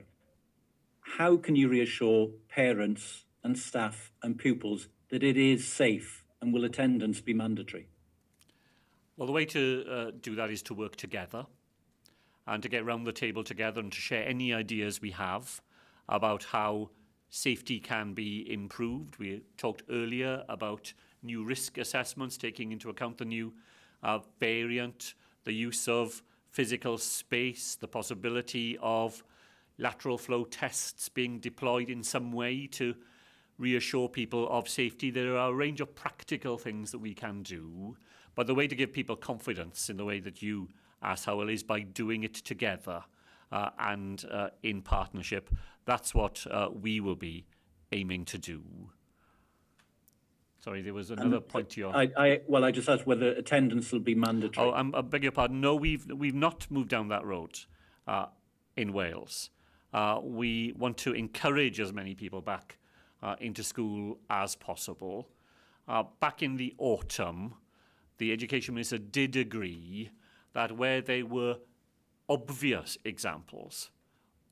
how can you reassure parents and staff and pupils that it is safe, and will attendance be mandatory? Well, the way to do that is to work together and to get round the table together and to share any ideas we have about how safety can be improved. We talked earlier about new risk assessments, taking into account the new variant, the use of physical space, the possibility of lateral flow tests being deployed in some way to reassure people of safety. There are a range of practical things that we can do, but the way to give people confidence in the way that you asked, Howell, is by doing it together and in partnership. That's what we will be aiming to do. Sorry, there was another point to your... I just asked whether attendance will be mandatory. Oh, I beg your pardon. No, we've not moved down that road in Wales. We want to encourage as many people back into school as possible. Back in the autumn, the Education Minister did agree that where there were obvious examples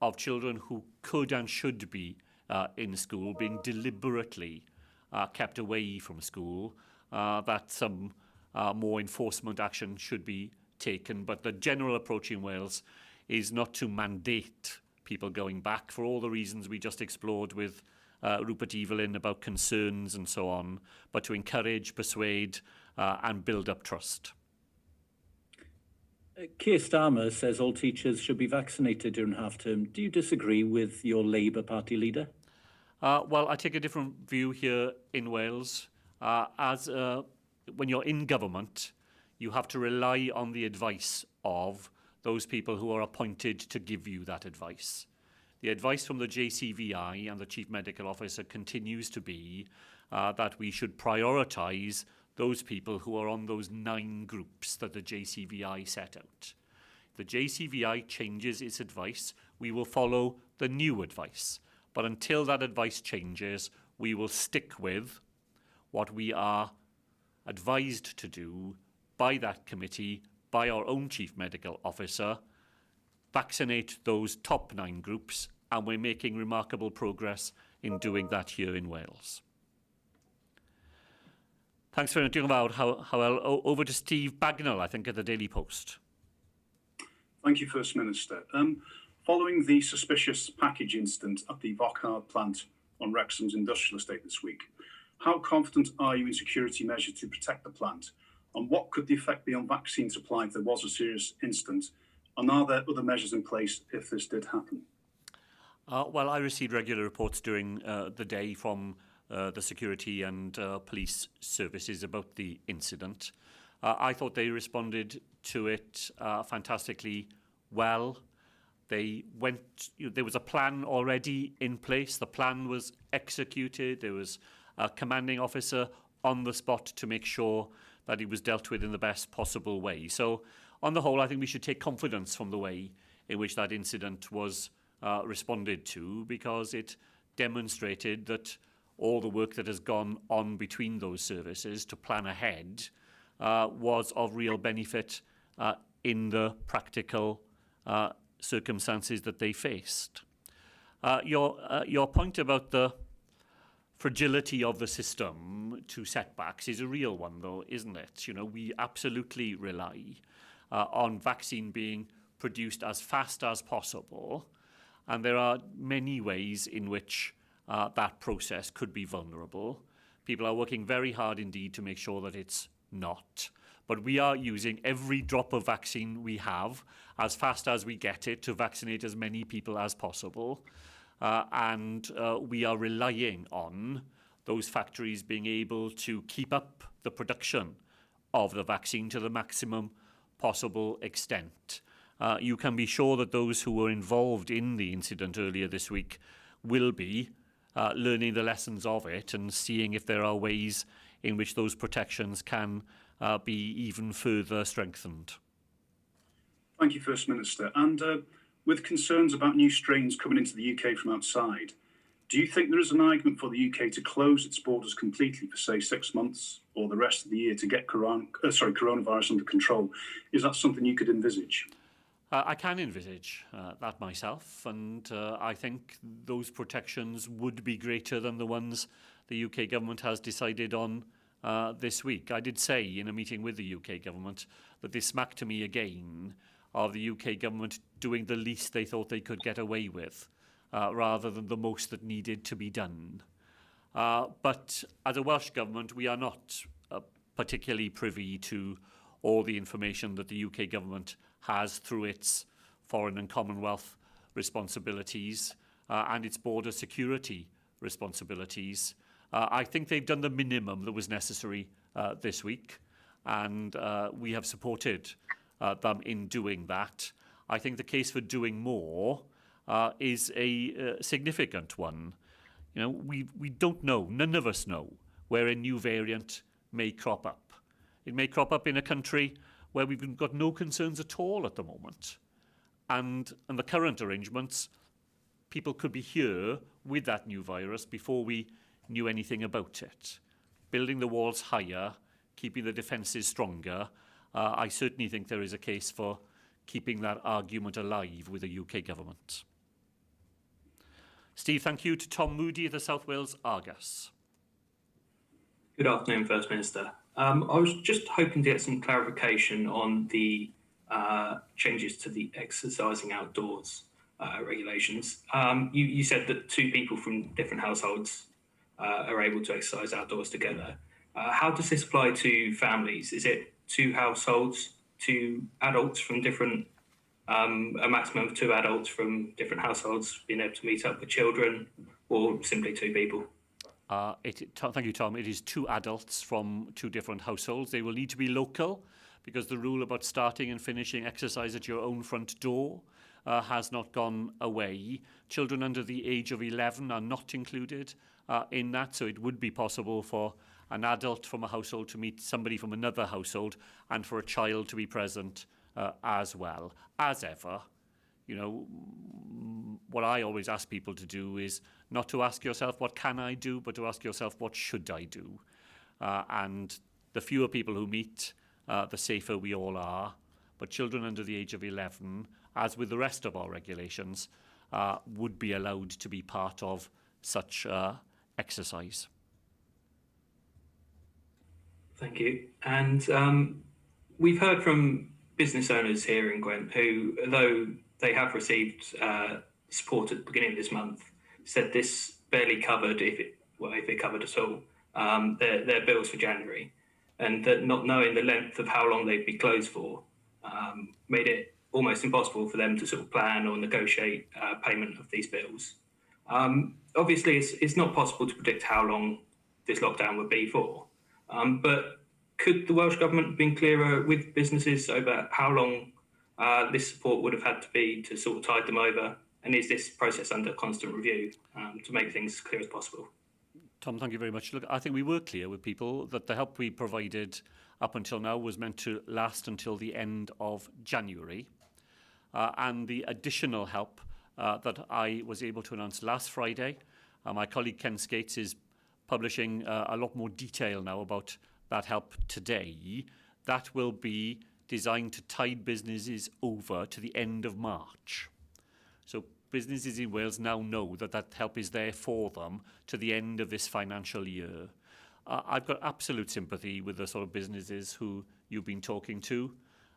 of children who could and should be in school being deliberately kept away from school, that some more enforcement action should be taken. But the general approach in Wales is not to mandate people going back for all the reasons we just explored with Rupert Evelyn about concerns and so on, but to encourage, persuade and build up trust. Keir Starmer says all teachers should be vaccinated during half-term. Do you disagree with your Labour Party leader? Well, I take a different view here in Wales. When you're in government, you have to rely on the advice of those people who are appointed to give you that advice. The advice from the JCVI and the Chief Medical Officer continues to be that we should prioritise those people who are on those 9 groups that the JCVI set out. If the JCVI changes its advice, we will follow the new advice. But until that advice changes, we will stick with what we are advised to do by that committee, by our own Chief Medical Officer, vaccinate those top 9 groups, and we're making remarkable progress in doing that here in Wales. Thanks very much, Howell. Over to Steve Bagnall, I think, at the Daily Post. Thank you, First Minister. Following the suspicious package incident at the Vaccinations plant on Wrexham's industrial estate this week, how confident are you in security measures to protect the plant? And what could the effect be on vaccine supply if there was a serious incident? And are there other measures in place if this did happen? Well, I received regular reports during the day from the security and police services about the incident. I thought they responded to it fantastically well. They went, there was a plan already in place. The plan was executed. There was a commanding officer on the spot to make sure that it was dealt with in the best possible way. So on the whole, I think we should take confidence from the way in which that incident was responded to, because it demonstrated that all the work that has gone on between those services to plan ahead was of real benefit in the practical circumstances that they faced. Your point about the fragility of the system to setbacks is a real one, though, isn't it? You know, we absolutely rely on vaccine being produced as fast as possible, and there are many ways in which that process could be vulnerable. People are working very hard indeed to make sure that it's not. But we are using every drop of vaccine we have as fast as we get it to vaccinate as many people as possible. And we are relying on those factories being able to keep up the production of the vaccine to the maximum possible extent. You can be sure that those who were involved in the incident earlier this week will be learning the lessons of it and seeing if there are ways in which those protections can be even further strengthened. Thank you, First Minister. And with concerns about new strains coming into the UK from outside, do you think there is an argument for the UK to close its borders completely for, say, 6 months or the rest of the year to get coronavirus under control? Is that something you could envisage? I can envisage that myself, and I think those protections would be greater than the ones the UK government has decided on this week. I did say in a meeting with the UK government that this smacked to me again of the UK government doing the least they thought they could get away with, rather than the most that needed to be done. But as a Welsh government, we are not particularly privy to all the information that the UK government has through its foreign and Commonwealth responsibilities and its border security responsibilities. I think they've done the minimum that was necessary this week, and we have supported them in doing that. I think the case for doing more is a significant one. You know, we don't know, none of us know, where a new variant may crop up. It may crop up in a country where we've got no concerns at all at the moment. And the current arrangements, people could be here with that new virus before we knew anything about it. Building the walls higher, keeping the defences stronger, I certainly think there is a case for keeping that argument alive with the UK government. Steve, thank you. To Tom Moody of the South Wales Argus. Good afternoon, First Minister. I was just hoping to get some clarification on the changes to the exercising outdoors regulations. You said that two people from different households are able to exercise outdoors together. How does this apply to families? Is it two households, two adults from different, a maximum of two adults from different households being able to meet up with children, or simply two people? Thank you, Tom. It is two adults from two different households. They will need to be local because the rule about starting and finishing exercise at your own front door has not gone away. Children under the age of 11 are not included in that, so it would be possible for an adult from a household to meet somebody from another household and for a child to be present as well. As ever, you know, what I always ask people to do is not to ask yourself, what can I do, but to ask yourself, what should I do? And the fewer people who meet, the safer we all are. But children under the age of 11, as with the rest of our regulations, would be allowed to be part of such exercise. Thank you. And we've heard from business owners here in Gwent who, though they have received support at the beginning of this month, said this barely covered, if it covered at all, their bills for January, and that not knowing the length of how long they'd be closed for made it almost impossible for them to sort of plan or negotiate payment of these bills. Obviously, it's not possible to predict how long this lockdown would be for, but could the Welsh Government have been clearer with businesses over how long this support would have had to be to sort of tide them over? And is this process under constant review to make things as clear as possible? Tom, thank you very much. Look, I think we were clear with people that the help we provided up until now was meant to last until the end of January. And the additional help that I was able to announce last Friday, my colleague Ken Skates is publishing a lot more detail now about that help today. That will be designed to tide businesses over to the end of March. So businesses in Wales now know that that help is there for them to the end of this financial year. I've got absolute sympathy with the sort of businesses who you've been talking to.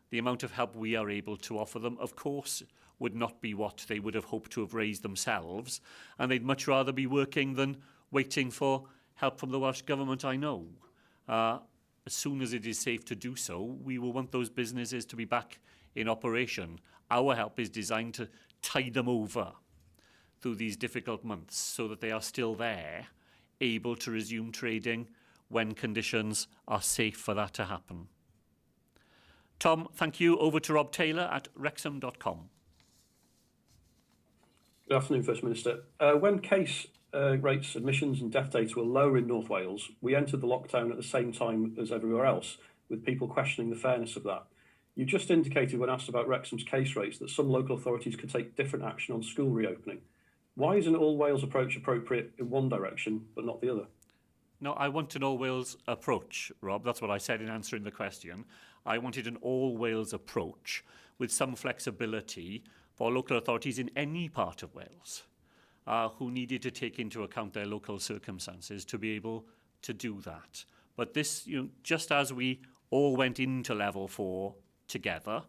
The amount of help we are able to offer them, of course, would not be what they would have hoped to have raised themselves, and they'd much rather be working than waiting for help from the Welsh Government, I know. As soon as it is safe to do so, we will want those businesses to be back in operation. Our help is designed to tide them over through these difficult months so that they are still there, able to resume trading when conditions are safe for that to happen. Tom, thank you. Over to Rob Taylor at wrexham.com. Good afternoon, First Minister. When case rates, admissions and death data were lower in North Wales, we entered the lockdown at the same time as everywhere else, with people questioning the fairness of that. You just indicated when asked about Wrexham's case rates that some local authorities could take different action on school reopening. Why isn't all Wales' approach appropriate in one direction but not the other? No, I want an all-Wales approach, Rob. That's what I said in answering the question. I wanted an all-Wales approach with some flexibility for local authorities in any part of Wales who needed to take into account their local circumstances to be able to do that. But this, just as we all went into level 4 together,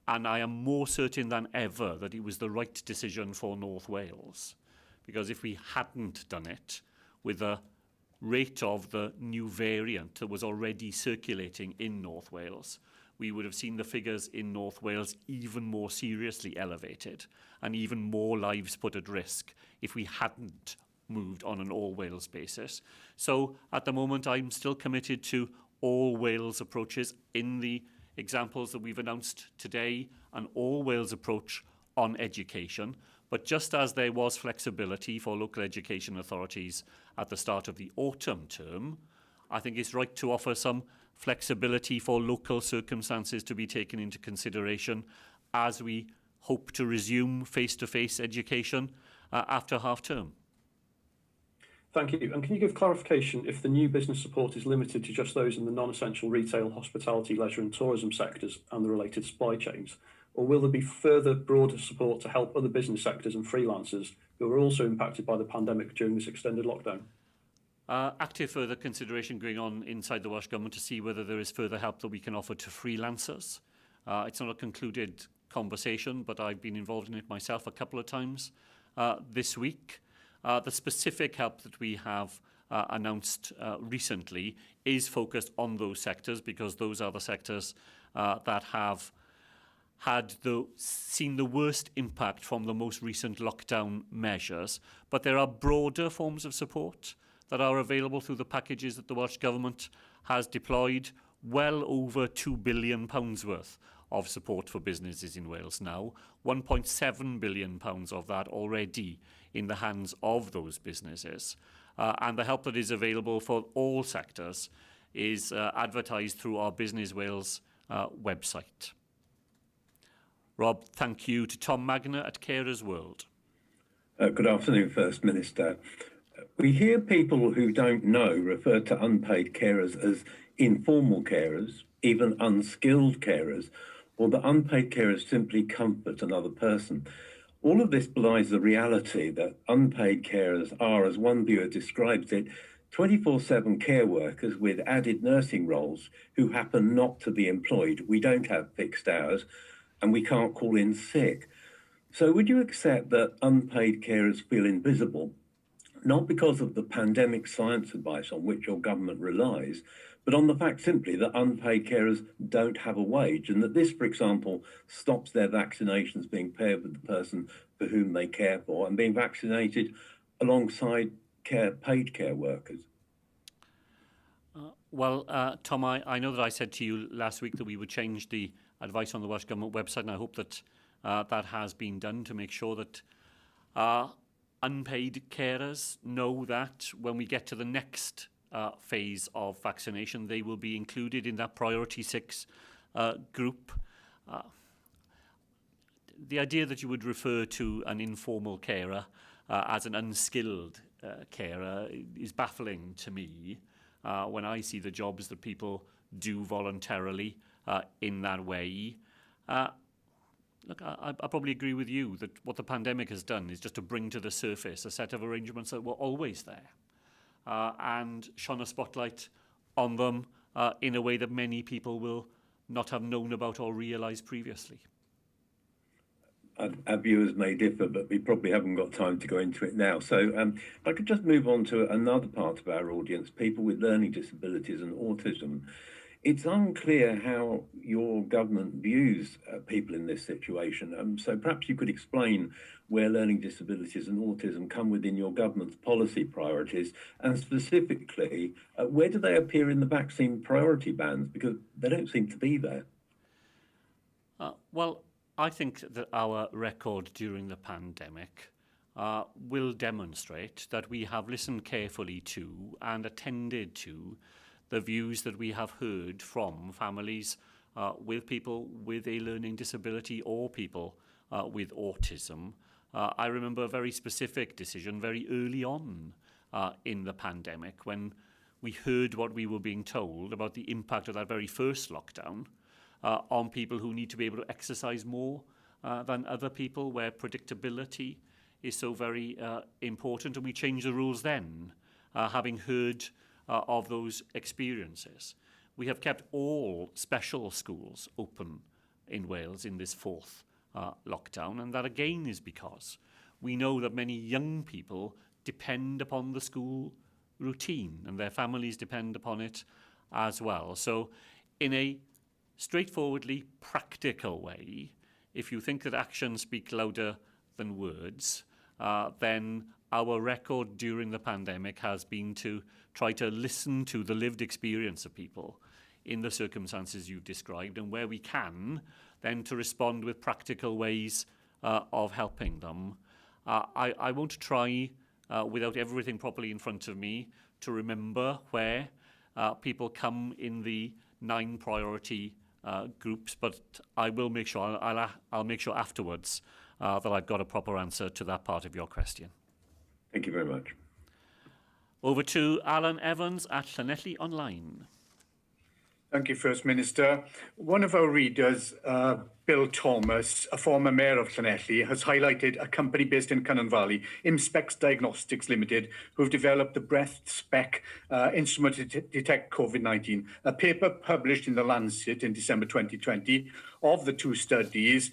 and I am more certain than ever that it was the right decision for North Wales, because if we hadn't done it with the rate of the new variant that was already circulating in North Wales, we would have seen the figures in North Wales even more seriously elevated and even more lives put at risk if we hadn't moved on an all-Wales basis. So at the moment, I'm still committed to all-Wales approaches in the examples that we've announced today, an all-Wales approach on education. But just as there was flexibility for local education authorities at the start of the autumn term, I think it's right to offer some flexibility for local circumstances to be taken into consideration as we hope to resume face-to-face education after half-term. Thank you. And can you give clarification if the new business support is limited to just those in the non-essential retail, hospitality, leisure and tourism sectors and the related supply chains? Or will there be further broader support to help other business sectors and freelancers who are also impacted by the pandemic during this extended lockdown? Active further consideration going on inside the Welsh Government to see whether there is further help that we can offer to freelancers. It's not a concluded conversation, but I've been involved in it myself a couple of times this week. The specific help that we have announced recently is focused on those sectors because those are the sectors that have seen the worst impact from the most recent lockdown measures. But there are broader forms of support that are available through the packages that the Welsh Government has deployed, well over £2 billion worth of support for businesses in Wales now, £1.7 billion of that already in the hands of those businesses. And the help that is available for all sectors is advertised through our Business Wales website. Rob, thank you to Tom Magner at Carers World. Good afternoon, First Minister. We hear people who don't know refer to unpaid carers as informal carers, even unskilled carers, or that unpaid carers simply comfort another person. All of this belies the reality that unpaid carers are, as one viewer describes it, 24/7 care workers with added nursing roles who happen not to be employed. We don't have fixed hours and we can't call in sick. So would you accept that unpaid carers feel invisible, not because of the pandemic science advice on which your government relies, but on the fact simply that unpaid carers don't have a wage, and that this, for example, stops their vaccinations being paired with the person for whom they care for and being vaccinated alongside paid care workers? Tom, I know that I said to you last week that we would change the advice on the Welsh Government website, and I hope that that has been done to make sure that unpaid carers know that when we get to the next phase of vaccination, they will be included in that priority 6 group. The idea that you would refer to an informal carer as an unskilled carer is baffling to me when I see the jobs that people do voluntarily in that way. Look, I probably agree with you that what the pandemic has done is just to bring to the surface a set of arrangements that were always there and shone a spotlight on them in a way that many people will not have known about or realised previously. Our viewers may differ, but we probably haven't got time to go into it now. So if I could just move on to another part of our audience, people with learning disabilities and autism. It's unclear how your government views people in this situation. So perhaps you could explain where learning disabilities and autism come within your government's policy priorities, and specifically, where do they appear in the vaccine priority bands? Because they don't seem to be there. Well, I think that our record during the pandemic will demonstrate that we have listened carefully to and attended to the views that we have heard from families with people with a learning disability or people with autism. I remember a very specific decision very early on in the pandemic when we heard what we were being told about the impact of that very first lockdown on people who need to be able to exercise more than other people, where predictability is so very important. And we changed the rules then, having heard of those experiences. We have kept all special schools open in Wales in this fourth lockdown, and that again is because we know that many young people depend upon the school routine and their families depend upon it as well. So in a straightforwardly practical way, if you think that actions speak louder than words, then our record during the pandemic has been to try to listen to the lived experience of people in the circumstances you've described, and where we can, then to respond with practical ways of helping them. I won't try, without everything properly in front of me, to remember where people come in the 9 priority groups, but I will make sure, I'll make sure afterwards that I've got a proper answer to that part of your question. Thank you very much. Over to Alan Evans at Llanelli Online. Thank you, First Minister. One of our readers, Bill Thomas, a former mayor of Llanelli, has highlighted a company based in Cynon Valley, Imspecs Diagnostics Limited, who've developed the breath spec instrument to detect COVID-19. A paper published in The Lancet in December 2020 of the 2 studies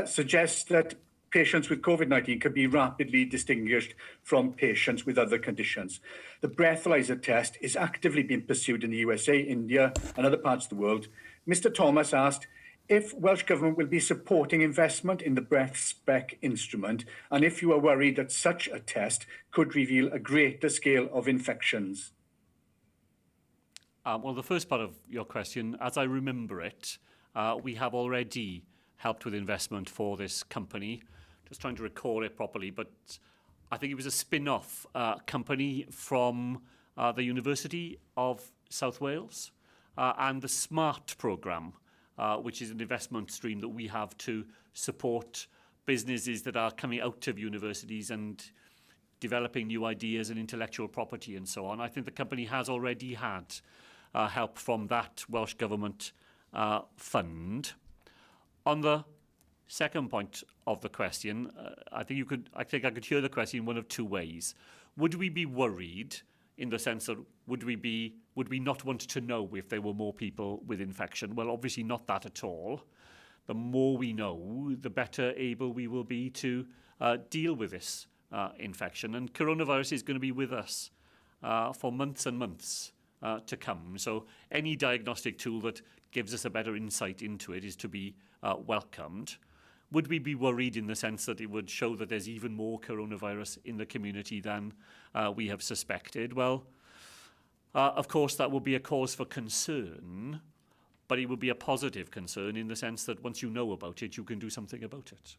suggests that patients with COVID-19 can be rapidly distinguished from patients with other conditions. The breathalyzer test is actively being pursued in the USA, India, and other parts of the world. Mr. Thomas asked if Welsh Government will be supporting investment in the breath spec instrument, and if you are worried that such a test could reveal a greater scale of infections. Well, the first part of your question, as I remember it, we have already helped with investment for this company. Just trying to recall it properly, but I think it was a spin-off company from the University of South Wales and the SMART programme, which is an investment stream that we have to support businesses that are coming out of universities and developing new ideas and intellectual property and so on. I think the company has already had help from that Welsh Government fund. On the second point of the question, I think I could hear the question in one of 2 ways. Would we be worried in the sense that would we not want to know if there were more people with infection? Well, obviously not that at all. The more we know, the better able we will be to deal with this infection. And coronavirus is going to be with us for months and months to come. So any diagnostic tool that gives us a better insight into it is to be welcomed. Would we be worried in the sense that it would show that there's even more coronavirus in the community than we have suspected? Well, of course, that would be a cause for concern, but it would be a positive concern in the sense that once you know about it, you can do something about it.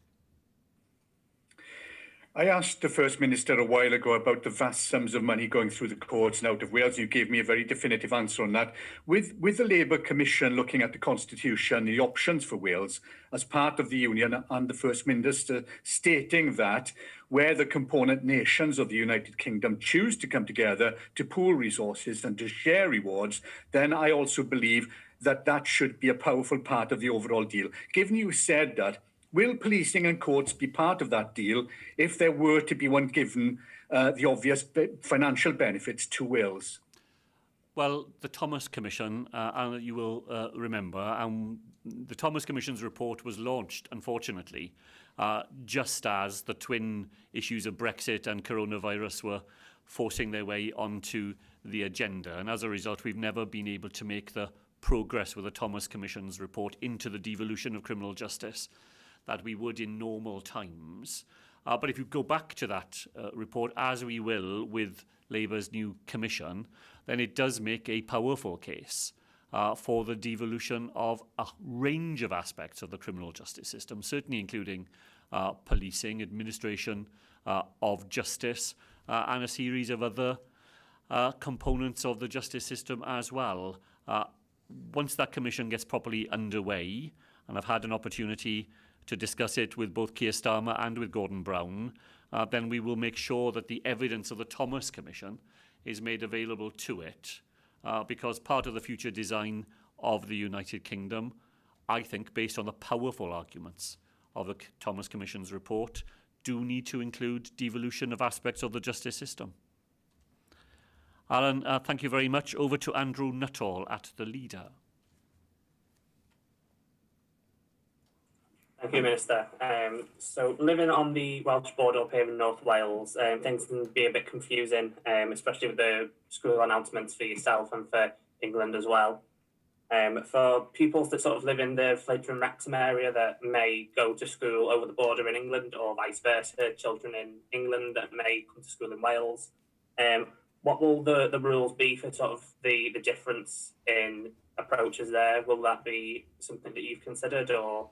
I asked the First Minister a while ago about the vast sums of money going through the courts and out of Wales. You gave me a very definitive answer on that. With the Labour Commission looking at the Constitution, the options for Wales as part of the Union, and the First Minister stating that where the component nations of the United Kingdom choose to come together to pool resources and to share rewards, then I also believe that that should be a powerful part of the overall deal. Given you said that, will policing and courts be part of that deal if there were to be one given the obvious financial benefits to Wales? Well, the Thomas Commission, and you will remember, the Thomas Commission's report was launched, unfortunately, just as the twin issues of Brexit and coronavirus were forcing their way onto the agenda. And as a result, we've never been able to make the progress with the Thomas Commission's report into the devolution of criminal justice that we would in normal times. But if you go back to that report, as we will with Labour's new commission, then it does make a powerful case for the devolution of a range of aspects of the criminal justice system, certainly including policing, administration of justice, and a series of other components of the justice system as well. Once that commission gets properly underway, and I've had an opportunity to discuss it with both Keir Starmer and with Gordon Brown, then we will make sure that the evidence of the Thomas Commission is made available to it because part of the future design of the United Kingdom, I think, based on the powerful arguments of the Thomas Commission's report, do need to include devolution of aspects of the justice system. Alan, thank you very much. Over to Andrew Nuttall at the Leader. Thank you, Minister. So living on the Welsh border up here in North Wales, things can be a bit confusing, especially with the school announcements for yourself and for England as well. For pupils that sort of live in the Fledgling and Wrexham area that may go to school over the border in England or vice versa, children in England that may come to school in Wales, what will the rules be for sort of the difference in approaches there? Will that be something that you've considered or?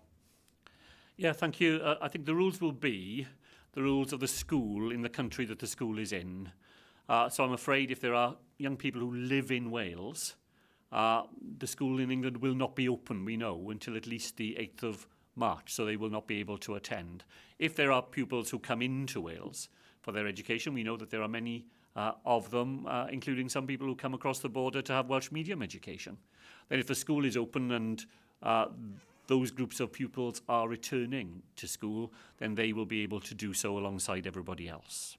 Yeah, thank you. I think the rules will be the rules of the school in the country that the school is in. So I'm afraid if there are young people who live in Wales, the school in England will not be open, we know, until at least the 8th of March, so they will not be able to attend. If there are pupils who come into Wales for their education, we know that there are many of them, including some people who come across the border to have Welsh medium education. Then if the school is open and those groups of pupils are returning to school, then they will be able to do so alongside everybody else.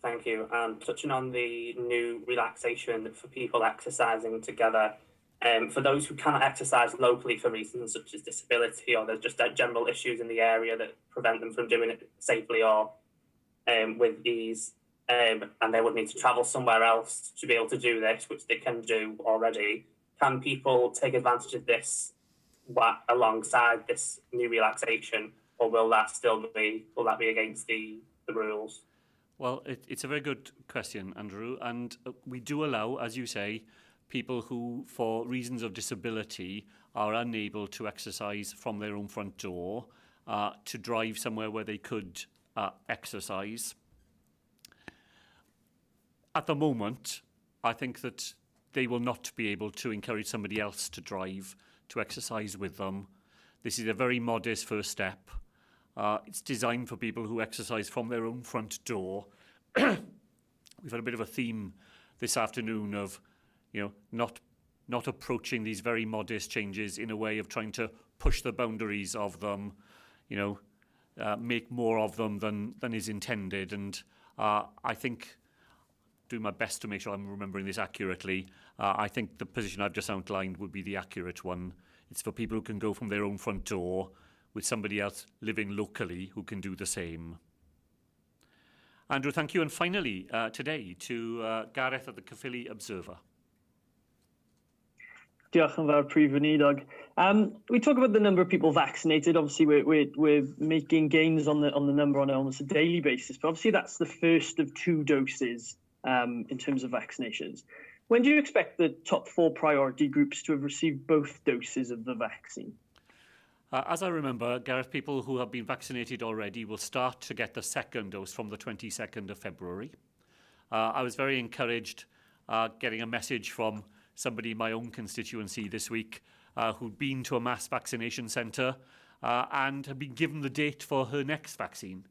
Thank you. Touching on the new relaxation for people exercising together, for those who cannot exercise locally for reasons such as disability or there's just general issues in the area that prevent them from doing it safely or with ease, and they would need to travel somewhere else to be able to do this, which they can do already. Can people take advantage of this alongside this new relaxation, or will that be against the rules? Well, it's a very good question, Andrew, and we do allow, as you say, people who, for reasons of disability, are unable to exercise from their own front door to drive somewhere where they could exercise. At the moment, I think that they will not be able to encourage somebody else to drive to exercise with them. This is a very modest first step. It's designed for people who exercise from their own front door. We've had a bit of a theme this afternoon of, not approaching these very modest changes in a way of trying to push the boundaries of them, make more of them than is intended. And I think, doing my best to make sure I'm remembering this accurately, I think the position I've just outlined would be the accurate one. It's for people who can go from their own front door with somebody else living locally who can do the same. Andrew, thank you. And finally, today, to Gareth at the Caerphilly Observer. Diolch yn fawr, Prif Weinidog. We talk about the number of people vaccinated. Obviously, we're making gains on the number on almost a daily basis, but obviously that's the first of 2 doses in terms of vaccinations. When do you expect the top 4 priority groups to have received both doses of the vaccine? As I remember, Gareth, people who have been vaccinated already will start to get the second dose from the 22nd of February. I was very encouraged getting a message from somebody in my own constituency this week who'd been to a mass vaccination centre and had been given the date for her next vaccine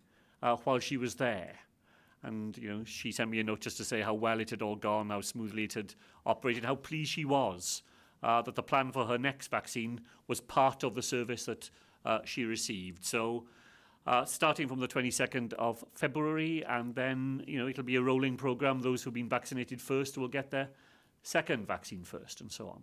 while she was there. And, she sent me a note just to say how well it had all gone, how smoothly it had operated, how pleased she was that the plan for her next vaccine was part of the service that she received. So starting from the 22nd of February, and then, it'll be a rolling programme. Those who've been vaccinated first will get their second vaccine first, and so on.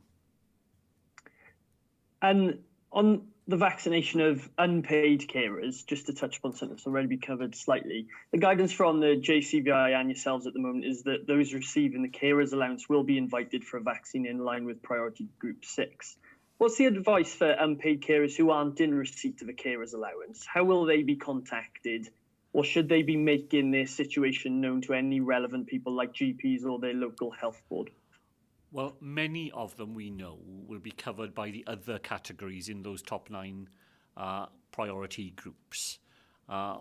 And on the vaccination of unpaid carers, just to touch upon something that's already been covered slightly, the guidance from the JCVI and yourselves at the moment is that those receiving the carers allowance will be invited for a vaccine in line with priority group 6. What's the advice for unpaid carers who aren't in receipt of a carers allowance? How will they be contacted, or should they be making their situation known to any relevant people like GPs or their local health board? Well, many of them we know will be covered by the other categories in those top 9 priority groups. A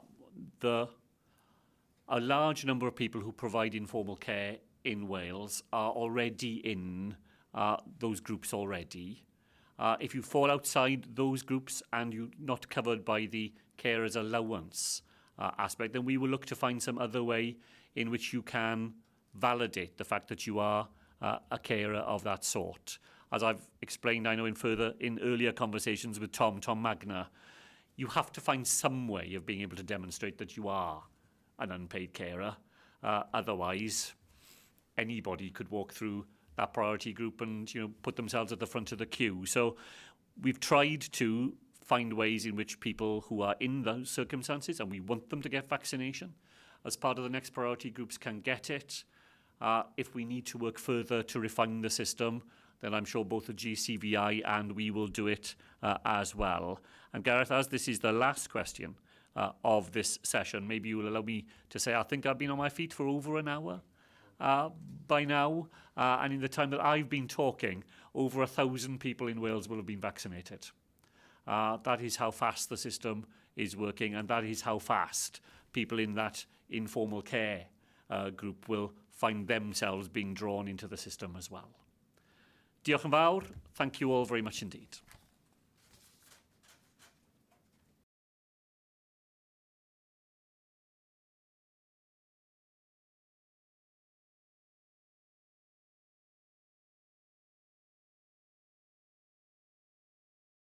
large number of people who provide informal care in Wales are already in those groups already. If you fall outside those groups and you're not covered by the carers allowance aspect, then we will look to find some other way in which you can validate the fact that you are a carer of that sort. As I've explained, I know in earlier conversations with Tom Magna, you have to find some way of being able to demonstrate that you are an unpaid carer. Otherwise, anybody could walk through that priority group and put themselves at the front of the queue. So we've tried to find ways in which people who are in those circumstances, and we want them to get vaccination as part of the next priority groups, can get it. If we need to work further to refine the system, then I'm sure both the GCVI and we will do it as well. And Gareth, as this is the last question of this session, maybe you will allow me to say I think I've been on my feet for over an hour by now, and in the time that I've been talking, over 1,000 people in Wales will have been vaccinated. That is how fast the system is working, and that is how fast people in that informal care group will find themselves being drawn into the system as well. Diolch yn fawr. Thank you all very much indeed.